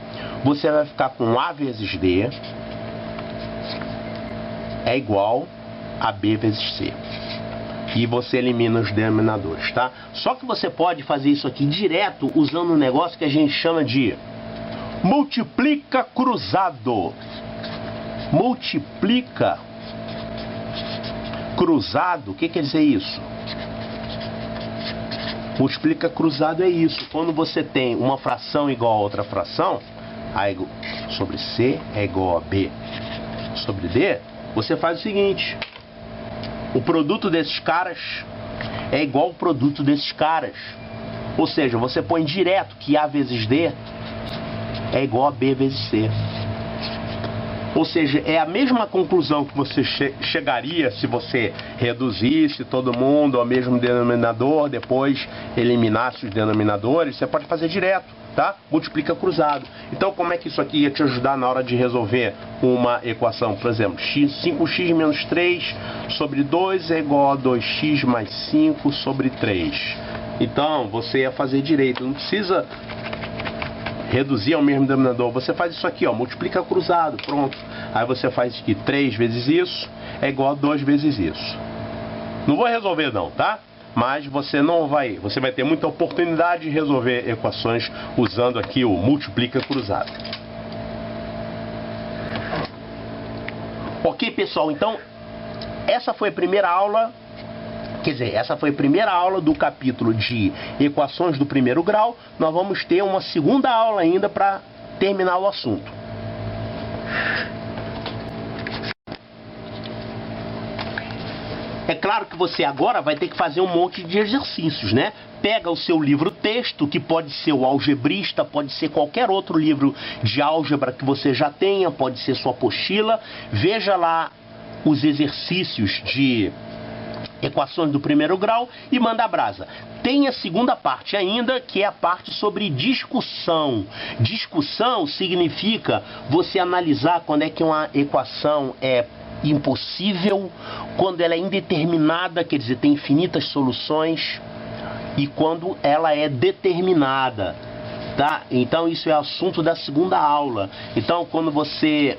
você vai ficar com A vezes D é igual a B vezes C. E você elimina os denominadores, tá? Só que você pode fazer isso aqui direto usando um negócio que a gente chama de multiplica cruzado. Multiplica cruzado, o que quer dizer isso? Multiplica cruzado é isso. Quando você tem uma fração igual a outra fração, A sobre C é igual a B sobre D, você faz o seguinte: o produto desses caras é igual ao produto desses caras. Ou seja, você põe direto que A vezes D é igual a B vezes C. Ou seja, é a mesma conclusão que você chegaria se você reduzisse todo mundo ao mesmo denominador, depois eliminasse os denominadores. Você pode fazer direto, tá? Multiplica cruzado. Então, como é que isso aqui ia te ajudar na hora de resolver uma equação? Por exemplo, 5x menos 3 sobre 2 é igual a 2x mais 5 sobre 3. Então, você ia fazer direito. Não precisa reduzir ao mesmo denominador. Você faz isso aqui, ó, multiplica cruzado, pronto. Aí você faz aqui 3 vezes isso é igual a 2 vezes isso. Não vou resolver não, tá? Mas você vai ter muita oportunidade de resolver equações usando aqui o multiplica cruzado. Ok, pessoal, então essa foi a primeira aula. Quer dizer, essa foi a primeira aula do capítulo de equações do primeiro grau. Nós vamos ter uma segunda aula ainda para terminar o assunto. É claro que você agora vai ter que fazer um monte de exercícios, né? Pega o seu livro texto, que pode ser o Algebrista, pode ser qualquer outro livro de álgebra que você já tenha, pode ser sua apostila. Veja lá os exercícios de equações do primeiro grau e manda a brasa. Tem a segunda parte ainda, que é a parte sobre discussão. Discussão significa você analisar quando é que uma equação é impossível, quando ela é indeterminada, quer dizer, tem infinitas soluções, e quando ela é determinada, tá? Então isso é assunto da segunda aula. Então quando você...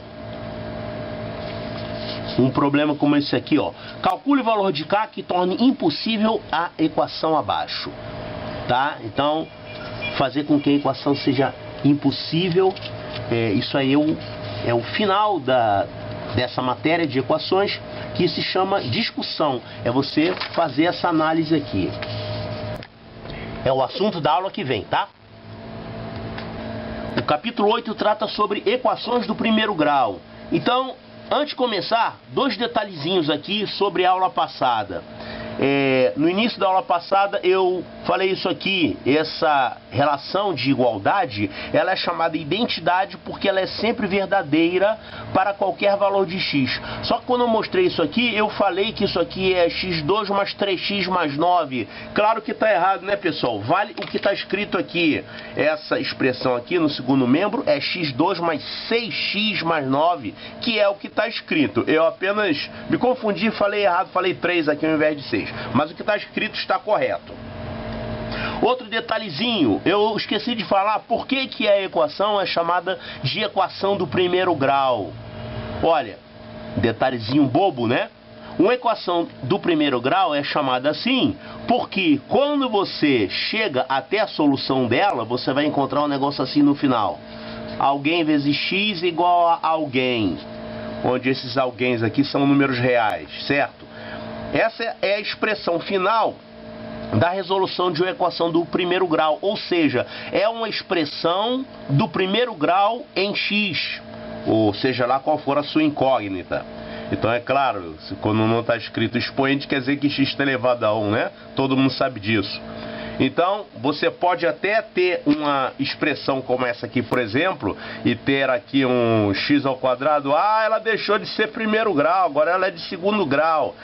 um problema como esse aqui, ó. Calcule o valor de K que torne impossível a equação abaixo. Tá? Então, fazer com que a equação seja impossível, isso aí é o final dessa matéria de equações, que se chama discussão. É você fazer essa análise aqui. É o assunto da aula que vem, tá? O capítulo 8 trata sobre equações do primeiro grau. Então, antes de começar, 2 detalhezinhos aqui sobre a aula passada. No início da aula passada eu falei isso aqui, essa relação de igualdade, ela é chamada identidade porque ela é sempre verdadeira para qualquer valor de x. Só que quando eu mostrei isso aqui, eu falei que isso aqui é x2 mais 3x mais 9. Claro que está errado, né, pessoal? Vale o que está escrito aqui. Essa expressão aqui no segundo membro é x2 mais 6x mais 9, que é o que está escrito. Eu apenas me confundi, falei errado, falei 3 aqui ao invés de 6. Mas o que está escrito está correto. Outro detalhezinho, eu esqueci de falar por que a equação é chamada de equação do primeiro grau. Olha, detalhezinho bobo, né? Uma equação do primeiro grau é chamada assim porque quando você chega até a solução dela, você vai encontrar um negócio assim no final. Alguém vezes x igual a alguém, onde esses alguéns aqui são números reais, certo? Essa é a expressão final da resolução de uma equação do primeiro grau, ou seja, é uma expressão do primeiro grau em x, ou seja lá qual for a sua incógnita. Então é claro, quando não está escrito expoente, quer dizer que x está elevado a 1, né? Todo mundo sabe disso. Então, você pode até ter uma expressão como essa aqui, por exemplo, e ter aqui um x ao quadrado. Ah, ela deixou de ser primeiro grau, agora ela é de segundo grau.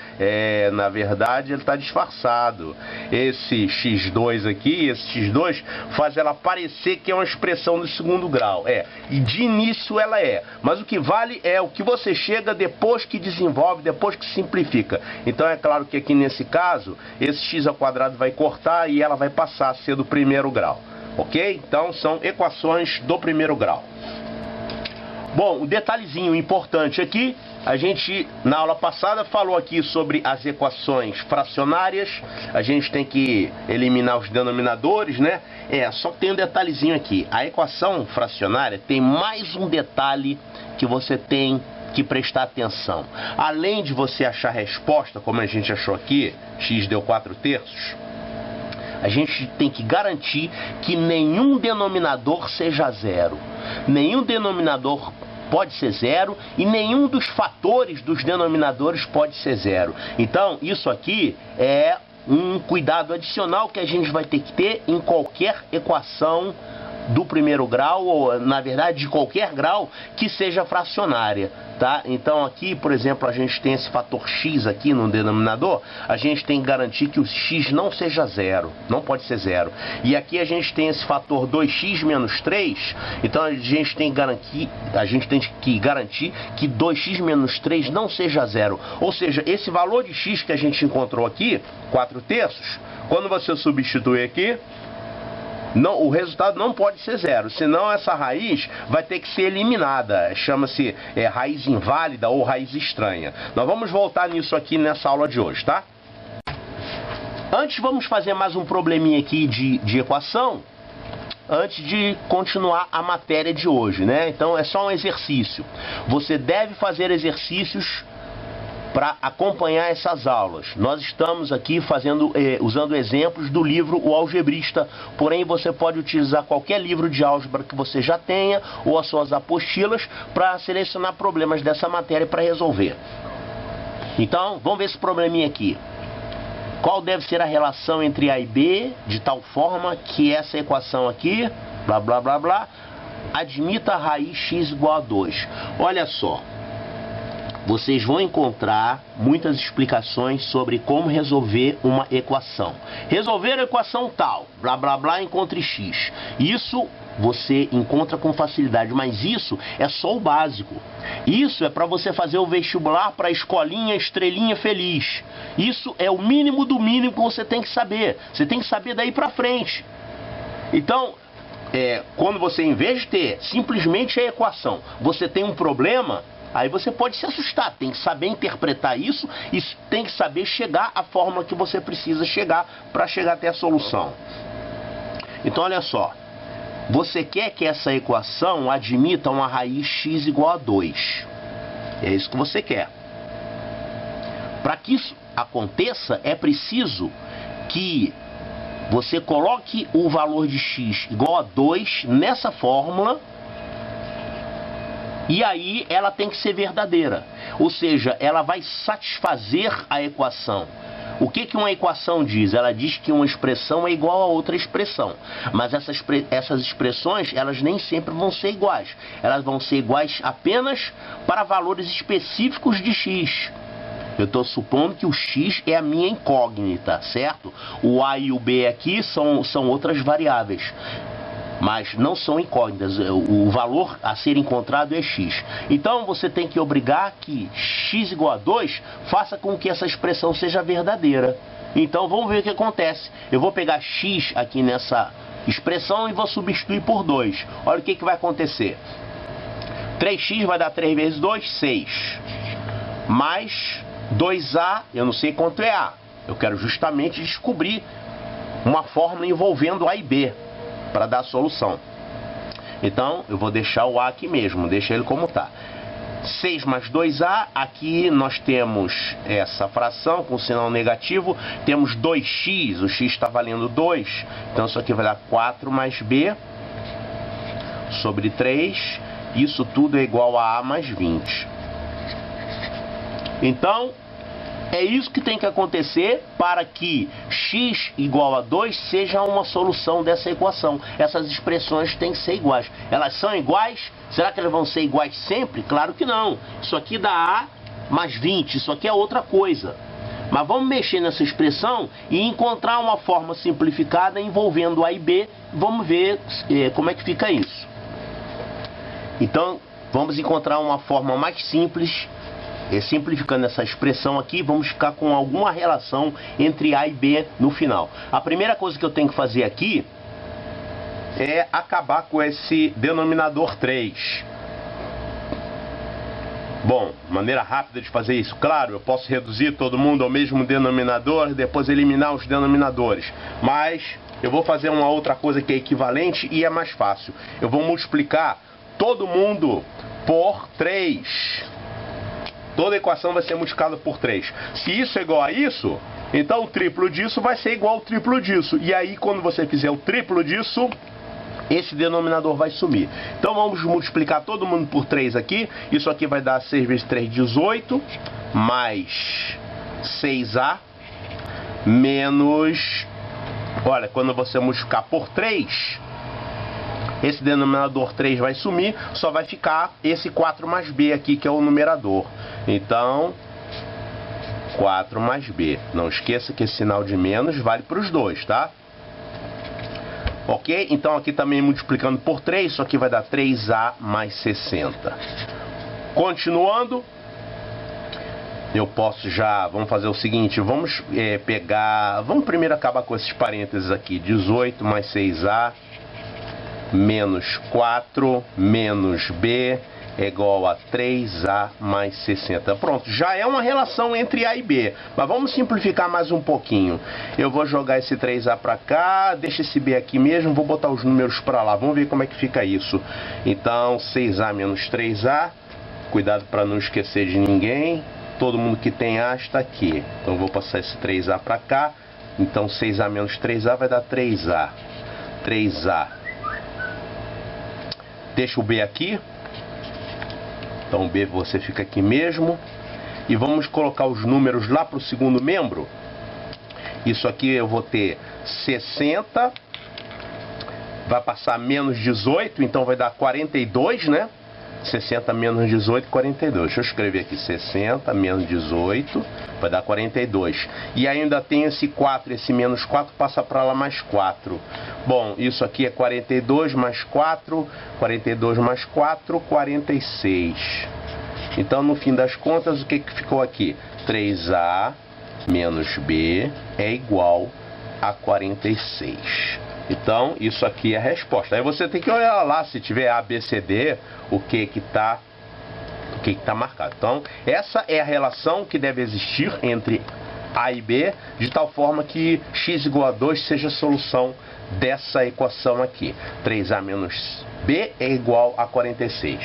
Na verdade, ele está disfarçado. Esse x2 aqui, esse x2, faz ela parecer que é uma expressão de segundo grau. E de início ela é. Mas o que vale é o que você chega depois que desenvolve, depois que simplifica. Então, é claro que aqui nesse caso, esse x ao quadrado vai cortar e ela vai passar a ser do primeiro grau, ok? Então são equações do primeiro grau. Bom, um detalhezinho importante aqui, a gente na aula passada falou aqui sobre as equações fracionárias, a gente tem que eliminar os denominadores, né? Só que tem um detalhezinho aqui, a equação fracionária tem mais um detalhe que você tem que prestar atenção. Além de você achar a resposta, como a gente achou aqui, x deu 4/3, a gente tem que garantir que nenhum denominador seja zero. Nenhum denominador pode ser zero e nenhum dos fatores dos denominadores pode ser zero. Então, isso aqui é um cuidado adicional que a gente vai ter que ter em qualquer equação do primeiro grau, ou na verdade de qualquer grau que seja fracionária, tá? Então aqui, por exemplo, a gente tem esse fator x aqui no denominador, a gente tem que garantir que o x não seja zero, não pode ser zero. E aqui a gente tem esse fator 2x menos 3, então a gente tem que garantir que 2x menos 3 não seja zero. Ou seja, esse valor de x que a gente encontrou aqui, 4/3, quando você substituir aqui, o resultado não pode ser zero, senão essa raiz vai ter que ser eliminada. Chama-se raiz inválida ou raiz estranha. Nós vamos voltar nisso aqui nessa aula de hoje, tá? Antes, vamos fazer mais um probleminha aqui de equação, antes de continuar a matéria de hoje, né? Então é só um exercício. Você deve fazer exercícios para acompanhar essas aulas. Nós estamos aqui usando exemplos do livro O Algebrista, porém você pode utilizar qualquer livro de álgebra que você já tenha ou as suas apostilas para selecionar problemas dessa matéria para resolver. Então, vamos ver esse probleminha aqui. Qual deve ser a relação entre A e B de tal forma que essa equação aqui, blá blá blá blá, admita a raiz x igual a 2. Olha só. Vocês vão encontrar muitas explicações sobre como resolver uma equação. Resolver a equação tal, blá blá blá, encontre x. Isso você encontra com facilidade, mas isso é só o básico. Isso é para você fazer o vestibular para a escolinha estrelinha feliz. Isso é o mínimo do mínimo que você tem que saber. Você tem que saber daí para frente. Então, quando você, em vez de ter simplesmente a equação, você tem um problema, aí você pode se assustar, tem que saber interpretar isso e tem que saber chegar à fórmula que você precisa chegar para chegar até a solução. Então olha só, você quer que essa equação admita uma raiz x igual a 2. É isso que você quer. Para que isso aconteça, é preciso que você coloque o valor de x igual a 2 nessa fórmula. E aí ela tem que ser verdadeira, ou seja, ela vai satisfazer a equação. O que uma equação diz? Ela diz que uma expressão é igual a outra expressão, mas essas expressões, elas nem sempre vão ser iguais. Elas vão ser iguais apenas para valores específicos de x. Eu estou supondo que o x é a minha incógnita, certo? O a e o b aqui são outras variáveis, mas não são incógnitas. O valor a ser encontrado é x. Então você tem que obrigar que x igual a 2 faça com que essa expressão seja verdadeira. Então vamos ver o que acontece. Eu vou pegar x aqui nessa expressão e vou substituir por 2. Olha o que vai acontecer. 3x vai dar 3 vezes 2, 6. Mais 2a, eu não sei quanto é a. Eu quero justamente descobrir uma fórmula envolvendo a e b para dar a solução. Então eu vou deixar o a aqui mesmo, deixa ele como está. 6 mais 2a, aqui nós temos essa fração com sinal negativo, temos 2x, o x está valendo 2, então isso aqui vai dar 4 mais b sobre 3, isso tudo é igual a mais 20. Então, É isso que tem que acontecer para que x igual a 2 seja uma solução dessa equação. Essas expressões têm que ser iguais. Elas são iguais? Será que elas vão ser iguais sempre? Claro que não. Isso aqui dá a mais 20, isso aqui é outra coisa. Mas vamos mexer nessa expressão e encontrar uma forma simplificada envolvendo A e B. Vamos ver como é que fica isso. Então, vamos encontrar uma forma mais simples. Simplificando essa expressão aqui, vamos ficar com alguma relação entre A e B no final. A primeira coisa que eu tenho que fazer aqui é acabar com esse denominador 3. Bom, maneira rápida de fazer isso. Claro, eu posso reduzir todo mundo ao mesmo denominador e depois eliminar os denominadores. Mas eu vou fazer uma outra coisa que é equivalente e é mais fácil. Eu vou multiplicar todo mundo por 3. Toda equação vai ser multiplicada por 3. Se isso é igual a isso, então o triplo disso vai ser igual ao triplo disso. E aí, quando você fizer o triplo disso, esse denominador vai sumir. Então vamos multiplicar todo mundo por 3 aqui. Isso aqui vai dar 6 vezes 3, 18. Mais 6A. Menos... Olha, quando você multiplicar por 3... esse denominador 3 vai sumir, só vai ficar esse 4 mais B aqui, que é o numerador. Então, 4 mais B. Não esqueça que esse sinal de menos vale para os dois, tá? Ok? Então aqui também multiplicando por 3, isso aqui vai dar 3A mais 60. Continuando, eu posso já... Vamos fazer o seguinte, vamos pegar... Vamos primeiro acabar com esses parênteses aqui. 18 mais 6A... menos 4 menos B é igual a 3A mais 60. Pronto, já é uma relação entre A e B. Mas vamos simplificar mais um pouquinho. Eu vou jogar esse 3A para cá, deixa esse B aqui mesmo, vou botar os números para lá. Vamos ver como é que fica isso. Então, 6A menos 3A. Cuidado para não esquecer de ninguém. Todo mundo que tem A está aqui. Então, eu vou passar esse 3A para cá. Então, 6A menos 3A vai dar 3A. 3A. Deixa o B aqui. Então o B você fica aqui mesmo. E vamos colocar os números lá para o segundo membro. Isso aqui eu vou ter 60. Vai passar menos 18, então vai dar 42, né? 60 menos 18, 42. Deixa eu escrever aqui, 60 menos 18, vai dar 42. E ainda tem esse 4, esse menos 4 passa para lá mais 4. Bom, isso aqui é 42 mais 4, 42 mais 4, 46. Então, no fim das contas, o que ficou aqui? 3A menos B é igual a 46. Então, isso aqui é a resposta. Aí você tem que olhar lá, se tiver A, B, C, D, o que que tá marcado. Então, essa é a relação que deve existir entre A e B, de tal forma que x igual a 2 seja a solução dessa equação aqui. 3A menos B é igual a 46.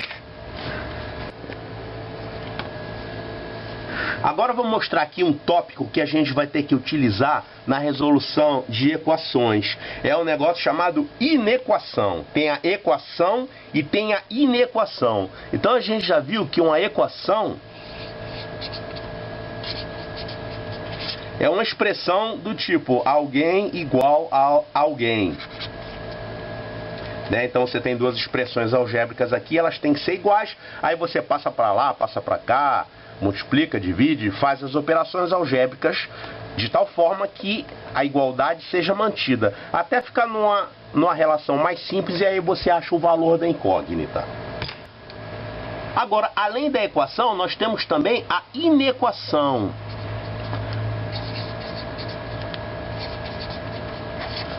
Agora eu vou mostrar aqui um tópico que a gente vai ter que utilizar na resolução de equações. É um negócio chamado inequação. Tem a equação e tem a inequação. Então a gente já viu que uma equação é uma expressão do tipo alguém igual a alguém. Né? Então você tem duas expressões algébricas aqui, elas têm que ser iguais. Aí você passa para lá, passa para cá, multiplica, divide, faz as operações algébricas de tal forma que a igualdade seja mantida, até ficar numa relação mais simples, e aí você acha o valor da incógnita. Agora, além da equação, nós temos também a inequação.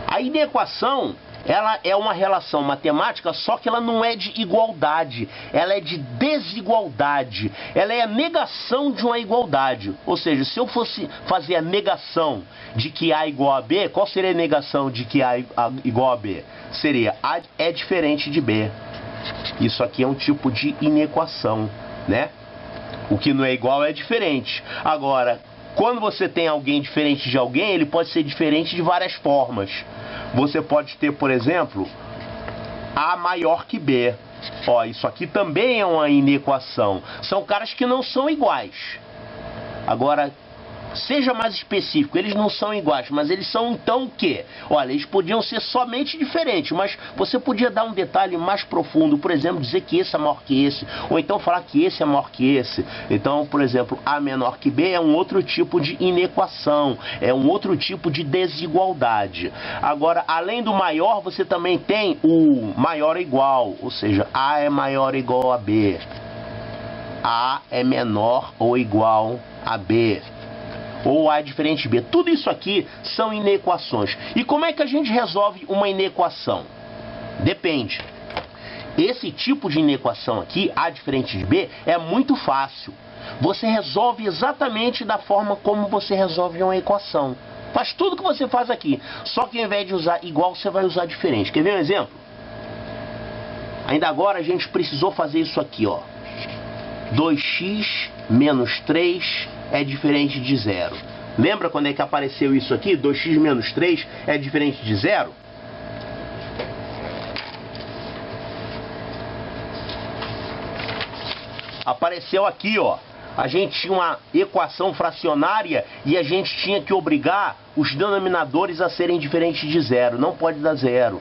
A inequação, ela é uma relação matemática, só que ela não é de igualdade, ela é de desigualdade. Ela é a negação de uma igualdade. Ou seja, se eu fosse fazer a negação de que A igual a B, qual seria a negação de que A igual a B? Seria A é diferente de B. Isso aqui é um tipo de inequação, né? O que não é igual é diferente. Agora, quando você tem alguém diferente de alguém, ele pode ser diferente de várias formas. Você pode ter, por exemplo, A maior que B. Ó, isso aqui também é uma inequação. São caras que não são iguais. Agora, seja mais específico, eles não são iguais, mas eles são então o quê? Olha, eles podiam ser somente diferentes, mas você podia dar um detalhe mais profundo, por exemplo, dizer que esse é maior que esse, ou então falar que esse é maior que esse. Então, por exemplo, A menor que B é um outro tipo de inequação, é um outro tipo de desigualdade. Agora, além do maior, você também tem o maior ou igual, ou seja, A é maior ou igual a B, A é menor ou igual a B, ou A é diferente de B. Tudo isso aqui são inequações. E como é que a gente resolve uma inequação? Depende. Esse tipo de inequação aqui, A diferente de B, é muito fácil. Você resolve exatamente da forma como você resolve uma equação. Faz tudo que você faz aqui. Só que ao invés de usar igual, você vai usar diferente. Quer ver um exemplo? Ainda agora a gente precisou fazer isso aqui, ó. 2x menos 3 é diferente de 0. Lembra quando é que apareceu isso aqui? 2x menos 3 é diferente de 0? Apareceu aqui, ó. A gente tinha uma equação fracionária e a gente tinha que obrigar os denominadores a serem diferentes de 0. Não pode dar 0.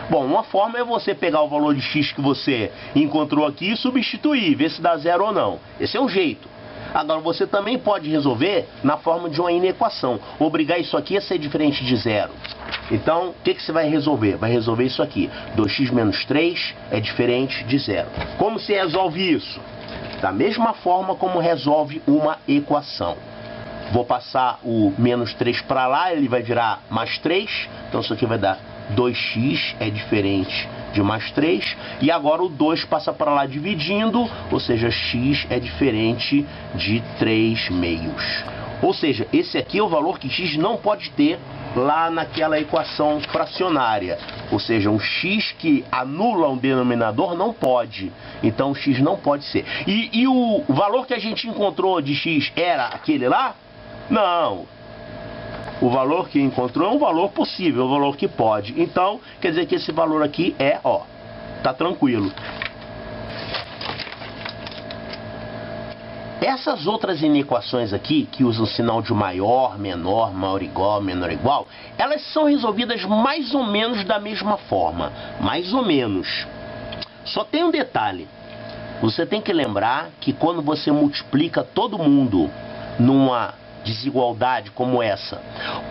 Bom, uma forma é você pegar o valor de x que você encontrou aqui e substituir, ver se dá 0 ou não. Esse é um jeito. Agora, você também pode resolver na forma de uma inequação. Obrigar isso aqui a ser diferente de 0. Então, o que você vai resolver? Vai resolver isso aqui. 2x menos 3 é diferente de 0. Como se resolve isso? Da mesma forma como resolve uma equação. Vou passar o menos 3 para lá, ele vai virar mais 3. Então, isso aqui vai dar 2x é diferente de mais 3, e agora o 2 passa para lá dividindo, ou seja, x é diferente de 3 meios. Ou seja, esse aqui é o valor que x não pode ter lá naquela equação fracionária. Ou seja, um x que anula um denominador não pode. Então, x não pode ser. E o valor que a gente encontrou de x era aquele lá? Não. O valor que encontrou é um valor possível, um valor que pode. Então, quer dizer que esse valor aqui é, ó, tá tranquilo. Essas outras inequações aqui, que usam o sinal de maior, menor, maior igual, elas são resolvidas mais ou menos da mesma forma. Mais ou menos. Só tem um detalhe. Você tem que lembrar que quando você multiplica todo mundo numa desigualdade como essa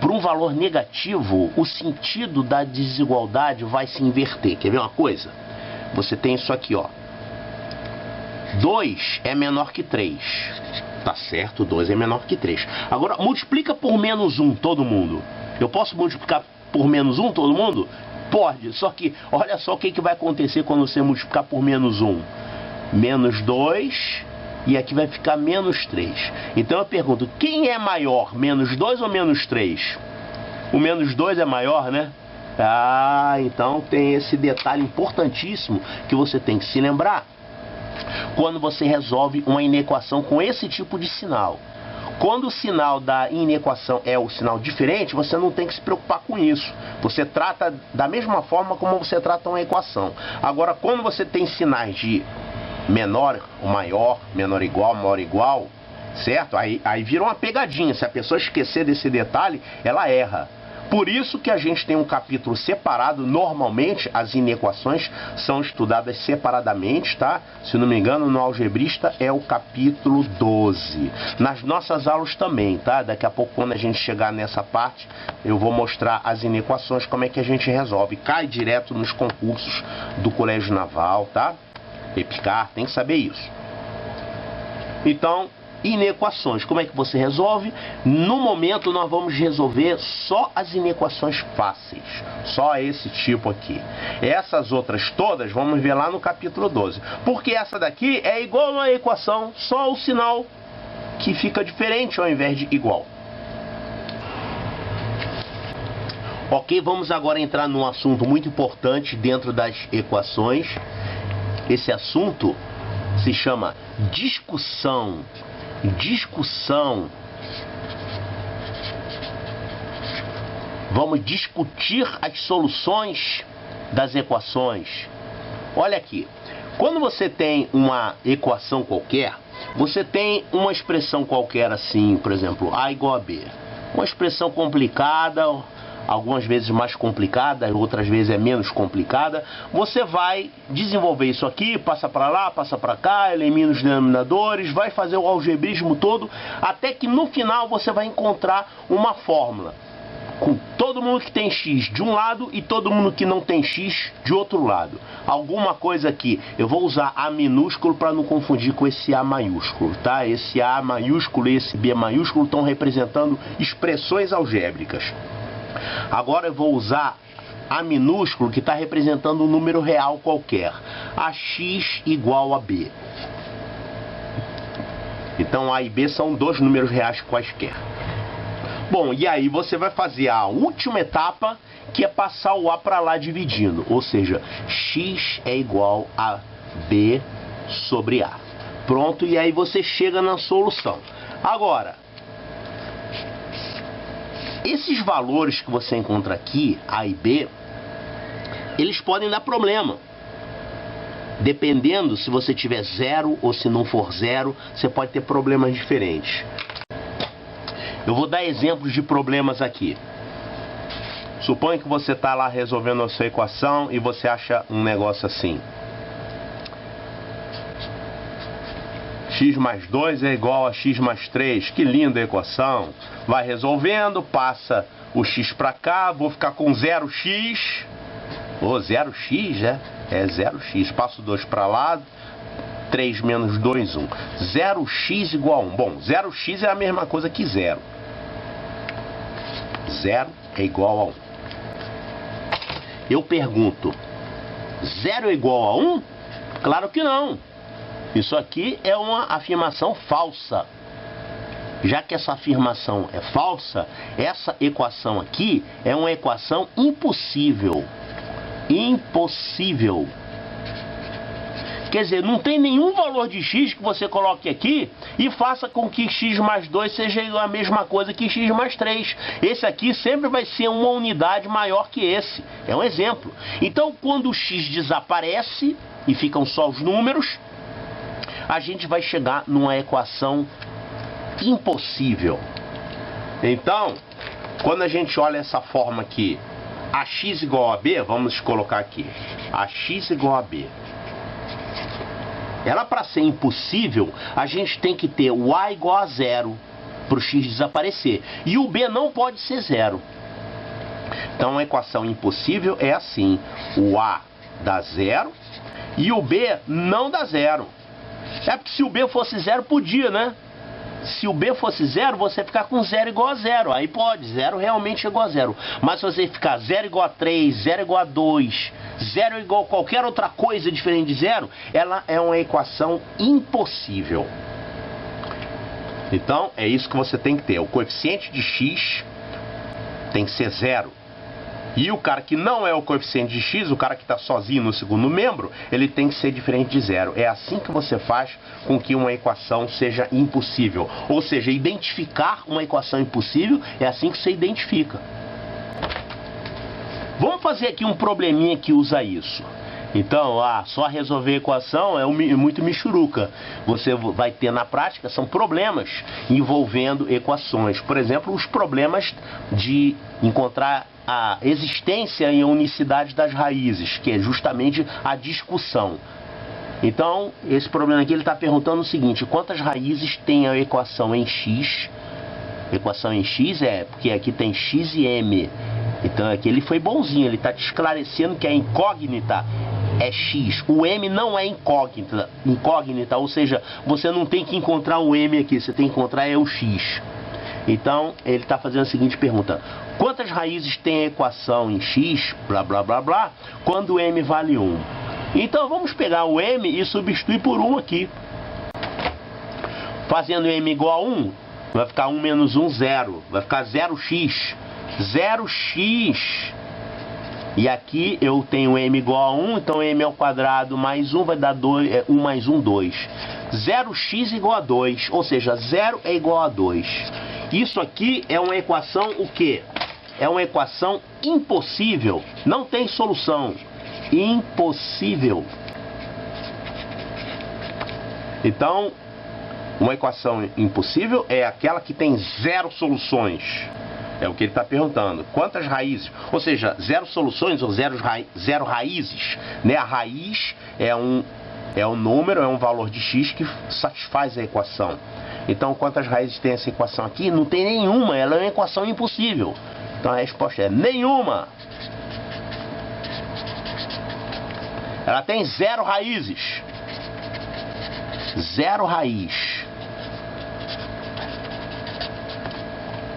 por um valor negativo, o sentido da desigualdade vai se inverter. Quer ver uma coisa? Você tem isso aqui, ó. 2 é menor que 3. Tá certo, 2 é menor que 3. Agora, multiplica por menos 1 todo mundo. Eu posso multiplicar por menos 1 todo mundo? Pode, só que olha só o que vai acontecer quando você multiplicar por menos 1. Menos 2... e aqui vai ficar menos 3. Então eu pergunto, quem é maior, menos 2 ou menos 3? O menos 2 é maior, né? Ah, então tem esse detalhe importantíssimo que você tem que se lembrar quando você resolve uma inequação com esse tipo de sinal. Quando o sinal da inequação é o sinal diferente, você não tem que se preocupar com isso. Você trata da mesma forma como você trata uma equação. Agora, quando você tem sinais de menor ou maior, menor igual, maior igual, certo? Aí vira uma pegadinha. Se a pessoa esquecer desse detalhe, ela erra. Por isso que a gente tem um capítulo separado. Normalmente as inequações são estudadas separadamente, tá? Se não me engano, no algebrista é o capítulo 12. Nas nossas aulas também, tá? Daqui a pouco, quando a gente chegar nessa parte, eu vou mostrar as inequações, como é que a gente resolve. Cai direto nos concursos do Colégio Naval, tá? Replicar, tem que saber isso. Então, inequações, como é que você resolve? No momento nós vamos resolver só as inequações fáceis, só esse tipo aqui. Essas outras todas vamos ver lá no capítulo 12, porque essa daqui é igual a uma equação, só o sinal que fica diferente ao invés de igual. Ok, vamos agora entrar num assunto muito importante dentro das equações. Esse assunto se chama discussão. Discussão. Vamos discutir as soluções das equações. Olha aqui. Quando você tem uma equação qualquer, você tem uma expressão qualquer assim, por exemplo, A igual a B. Uma expressão complicada, algumas vezes mais complicada, outras vezes é menos complicada. Você vai desenvolver isso aqui, passa para lá, passa para cá, elimina os denominadores, vai fazer o algebrismo todo, até que no final você vai encontrar uma fórmula com todo mundo que tem x de um lado e todo mundo que não tem x de outro lado. Alguma coisa aqui, eu vou usar A minúsculo para não confundir com esse A maiúsculo, tá? Esse A maiúsculo e esse B maiúsculo estão representando expressões algébricas. Agora eu vou usar A minúsculo, que está representando um número real qualquer. AX igual a B. Então A e B são dois números reais quaisquer. Bom, e aí você vai fazer a última etapa, que é passar o A para lá dividindo. Ou seja, X é igual a B sobre A. Pronto, e aí você chega na solução. Agora, esses valores que você encontra aqui, A e B, eles podem dar problema. Dependendo se você tiver zero ou se não for zero, você pode ter problemas diferentes. Eu vou dar exemplos de problemas aqui. Suponha que você está lá resolvendo a sua equação e você acha um negócio assim. X mais 2 é igual a x mais 3. Que linda equação. Vai resolvendo, passa o x para cá, vou ficar com 0x. Ou 0x, né? É 0x. Passo 2 para lá, 3 menos 2, 1. 0x igual a 1. Bom, 0x é a mesma coisa que 0. 0 é igual a 1. Eu pergunto, 0 é igual a 1? Claro que não. Isso aqui é uma afirmação falsa. Já que essa afirmação é falsa, essa equação aqui é uma equação impossível. Impossível. Quer dizer, não tem nenhum valor de x que você coloque aqui e faça com que x mais 2 seja a mesma coisa que x mais 3. Esse aqui sempre vai ser uma unidade maior que esse. É um exemplo. Então, quando o x desaparece e ficam só os números, a gente vai chegar numa equação impossível. Então, quando a gente olha essa forma aqui, AX igual a B, vamos colocar aqui, AX igual a B. Ela, para ser impossível, a gente tem que ter o A igual a 0 para o x desaparecer. E o B não pode ser 0. Então a equação impossível é assim. O A dá 0 e o B não dá 0. É porque se o B fosse 0, podia, né? Se o B fosse 0, você ficar com 0 igual a 0. Aí pode, 0 realmente é igual a 0. Mas se você ficar 0 igual a 3, 0 igual a 2, 0 igual a qualquer outra coisa diferente de 0, ela é uma equação impossível. Então, é isso que você tem que ter. O coeficiente de x tem que ser 0. E o cara que não é o coeficiente de x, o cara que está sozinho no segundo membro, ele tem que ser diferente de 0. É assim que você faz com que uma equação seja impossível. Ou seja, identificar uma equação impossível é assim que você identifica. Vamos fazer aqui um probleminha que usa isso. Então, só resolver a equação é muito michuruca. Você vai ter na prática, são problemas envolvendo equações. Por exemplo, os problemas de encontrar a existência e a unicidade das raízes, que é justamente a discussão. Então, esse problema aqui ele está perguntando o seguinte: quantas raízes tem a equação em x? Equação em x é porque aqui tem x e m. Então aqui ele foi bonzinho, ele está te esclarecendo que a incógnita é x. O m não é incógnita, ou seja, você não tem que encontrar o m aqui, você tem que encontrar o x. Então ele está fazendo a seguinte pergunta: quantas raízes tem a equação em x, blá blá blá blá, quando m vale 1? Então vamos pegar o m e substituir por 1 aqui. Fazendo m igual a 1, vai ficar 1 menos 1, 0. Vai ficar 0x. 0x. E aqui eu tenho m igual a 1, então m ao quadrado mais 1 vai dar 2, 1 mais 1, 2. 0x igual a 2, ou seja, 0 é igual a 2. Isso aqui é uma equação o quê? É uma equação impossível, não tem solução. Impossível. Então, Uma equação impossível é aquela que tem zero soluções. É o que ele está perguntando. Quantas raízes? Ou seja, zero soluções ou zero raízes. Né? A raiz é um número, é um valor de x que satisfaz a equação. Então, quantas raízes tem essa equação aqui? Não tem nenhuma. Ela é uma equação impossível. Então, a resposta é nenhuma. Ela tem zero raízes. Zero raiz.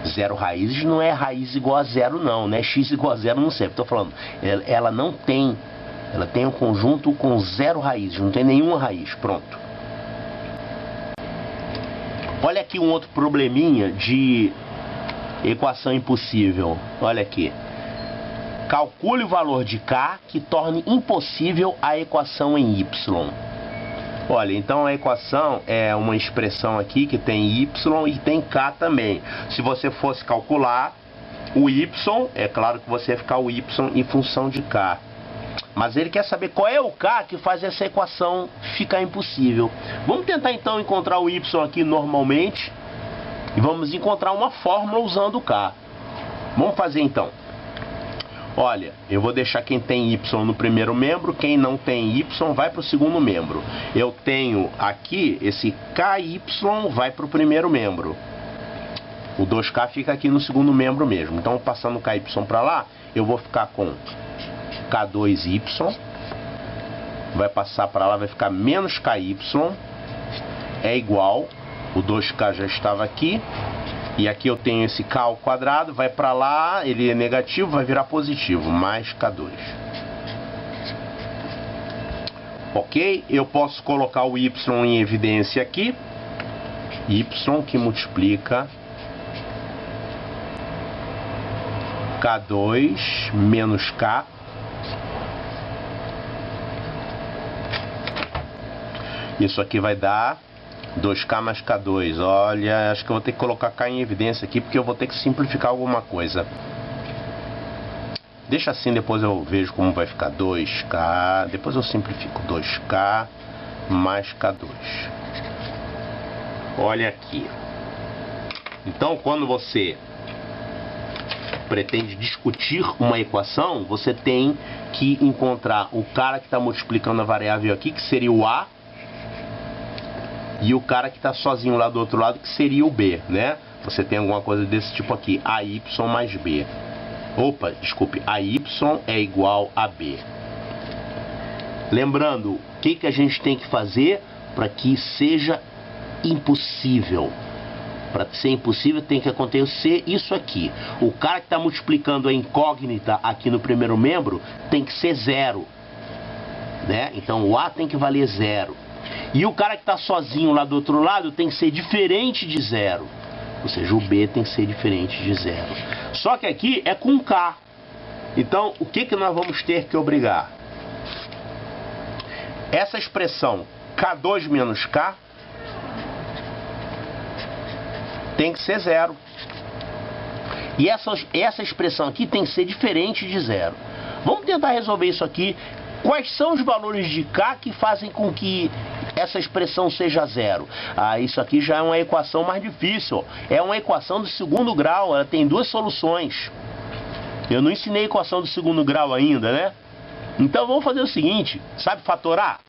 Zero raízes não é raiz igual a zero, não. Não é x igual a zero, não sei. Estou falando, ela não tem. Ela tem um conjunto com zero raízes. Não tem nenhuma raiz. Pronto. Olha aqui um outro probleminha de equação impossível. Olha aqui. Calcule o valor de k que torne impossível a equação em y. Olha, então a equação é uma expressão aqui que tem y e tem k também. Se você fosse calcular o y, é claro que você ia ficar o y em função de k. Mas ele quer saber qual é o k que faz essa equação ficar impossível. Vamos tentar então encontrar o y aqui normalmente. E vamos encontrar uma fórmula usando o k. Vamos fazer então. Olha, eu vou deixar quem tem y no primeiro membro, quem não tem y vai para o segundo membro. Eu tenho aqui esse ky vai para o primeiro membro. O 2k fica aqui no segundo membro mesmo. Então, passando o ky para lá, eu vou ficar com k2y. Vai passar para lá, vai ficar menos ky. É igual, o 2k já estava aqui. E aqui eu tenho esse k ao quadrado, vai para lá, ele é negativo, vai virar positivo, mais k2. Ok? Eu posso colocar o y em evidência aqui. Y que multiplica k2 menos k. Isso aqui vai dar 2k mais k2, olha, acho que eu vou ter que colocar k em evidência aqui, porque eu vou ter que simplificar alguma coisa. Deixa assim, depois eu vejo como vai ficar 2k, depois eu simplifico 2k mais k2. Olha aqui. Então, quando você pretende discutir uma equação, você tem que encontrar o cara que está multiplicando a variável aqui, que seria o a, e o cara que está sozinho lá do outro lado, que seria o b, né? Você tem alguma coisa desse tipo aqui, AY mais B. Opa, desculpe, AY é igual a B. Lembrando, o que a gente tem que fazer para que seja impossível? Para ser impossível tem que acontecer isso aqui. O cara que está multiplicando a incógnita aqui no primeiro membro tem que ser zero, né? Então o A tem que valer zero. E o cara que está sozinho lá do outro lado tem que ser diferente de zero. Ou seja, o B tem que ser diferente de zero. Só que aqui é com K. Então, o que nós vamos ter que obrigar? Essa expressão K2 menos K tem que ser zero. E essa expressão aqui tem que ser diferente de zero. Vamos tentar resolver isso aqui. Quais são os valores de K que fazem com que essa expressão seja zero? Isso aqui já é uma equação mais difícil. É uma equação do segundo grau, ela tem duas soluções. Eu não ensinei a equação do segundo grau ainda, né? Então vamos fazer o seguinte, sabe fatorar?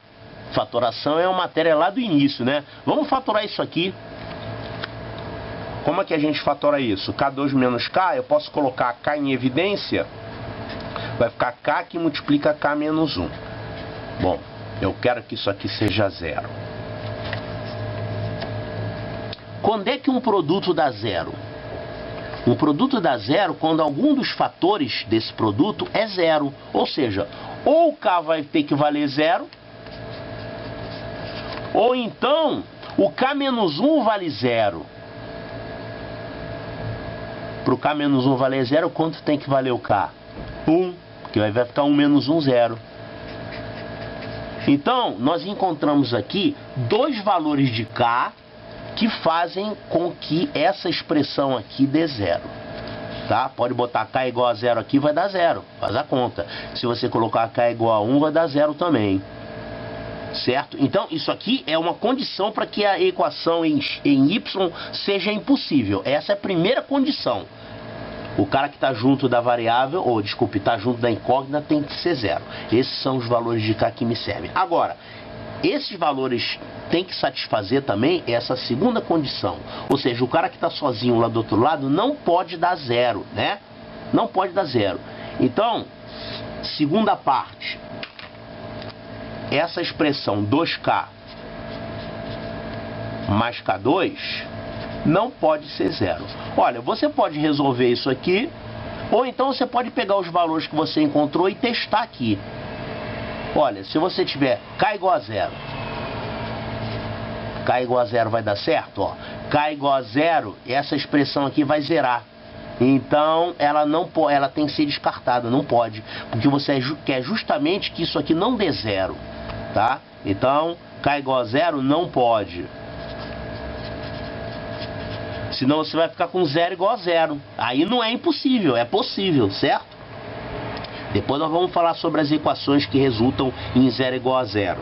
Fatoração é uma matéria lá do início, né? Vamos fatorar isso aqui. Como é que a gente fatora isso? K2 menos K, eu posso colocar K em evidência. Vai ficar K que multiplica K menos 1. Bom, eu quero que isso aqui seja zero. Quando é que um produto dá zero? Um produto dá zero quando algum dos fatores desse produto é zero. Ou seja, ou o K vai ter que valer zero, ou então o K menos 1 vale zero. Para o K menos 1 valer zero, quanto tem que valer o K? 1. Que vai ficar 1 menos 1, 0. Então, nós encontramos aqui dois valores de K que fazem com que essa expressão aqui dê zero. Tá? Pode botar K igual a 0 aqui, vai dar 0. Faz a conta. Se você colocar K igual a 1, vai dar 0 também. certo? Então, isso aqui é uma condição para que a equação em y seja impossível. Essa é a primeira condição. O cara que está junto da variável, ou desculpe, está junto da incógnita, tem que ser zero. Esses são os valores de K que me servem. Agora, esses valores têm que satisfazer também essa segunda condição. Ou seja, o cara que está sozinho lá do outro lado não pode dar zero, né? Não pode dar zero. Então, segunda parte, essa expressão 2K mais K2 não pode ser zero. Olha, você pode resolver isso aqui, ou então você pode pegar os valores que você encontrou e testar aqui. Olha, se você tiver K igual a zero, K igual a zero vai dar certo? Ó, K igual a zero, essa expressão aqui vai zerar. Então, ela tem que ser descartada, não pode. Porque você quer justamente que isso aqui não dê zero, tá? Então, K igual a zero não pode. Senão você vai ficar com zero igual a zero. Aí não é impossível, é possível, certo? Depois nós vamos falar sobre as equações que resultam em zero igual a zero.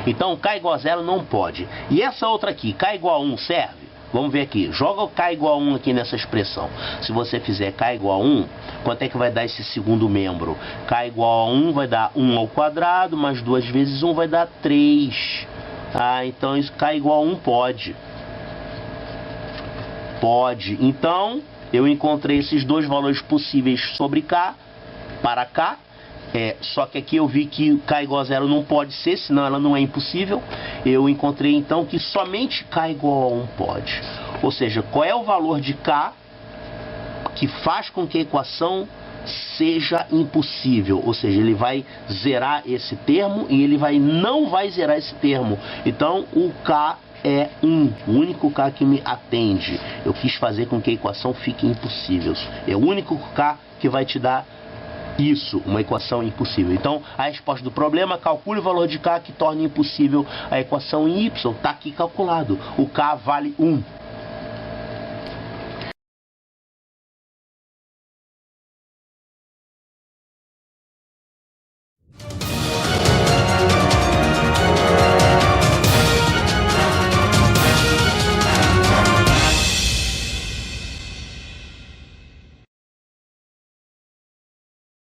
Então, K igual a zero não pode. E essa outra aqui, K igual a 1 serve? Vamos ver aqui. Joga o K igual a 1 aqui nessa expressão. Se você fizer K igual a 1, quanto é que vai dar esse segundo membro? K igual a 1 vai dar 1 ao quadrado, mais 2 vezes 1 vai dar 3. Ah, então isso K igual a 1 pode. Pode. Então, eu encontrei esses dois valores possíveis sobre K, para K. Só que aqui eu vi que K igual a zero não pode ser, senão ela não é impossível. Eu encontrei então que somente K igual a 1 pode. Ou seja, qual é o valor de K que faz com que a equação seja impossível? Ou seja, ele vai zerar esse termo e ele não vai zerar esse termo. Então o K é 1, o único K que me atende. Eu quis fazer com que a equação fique impossível. É o único K que vai te dar isso, uma equação impossível. Então, a resposta do problema, calcule o valor de K que torna impossível a equação em Y. Está aqui calculado. O K vale 1.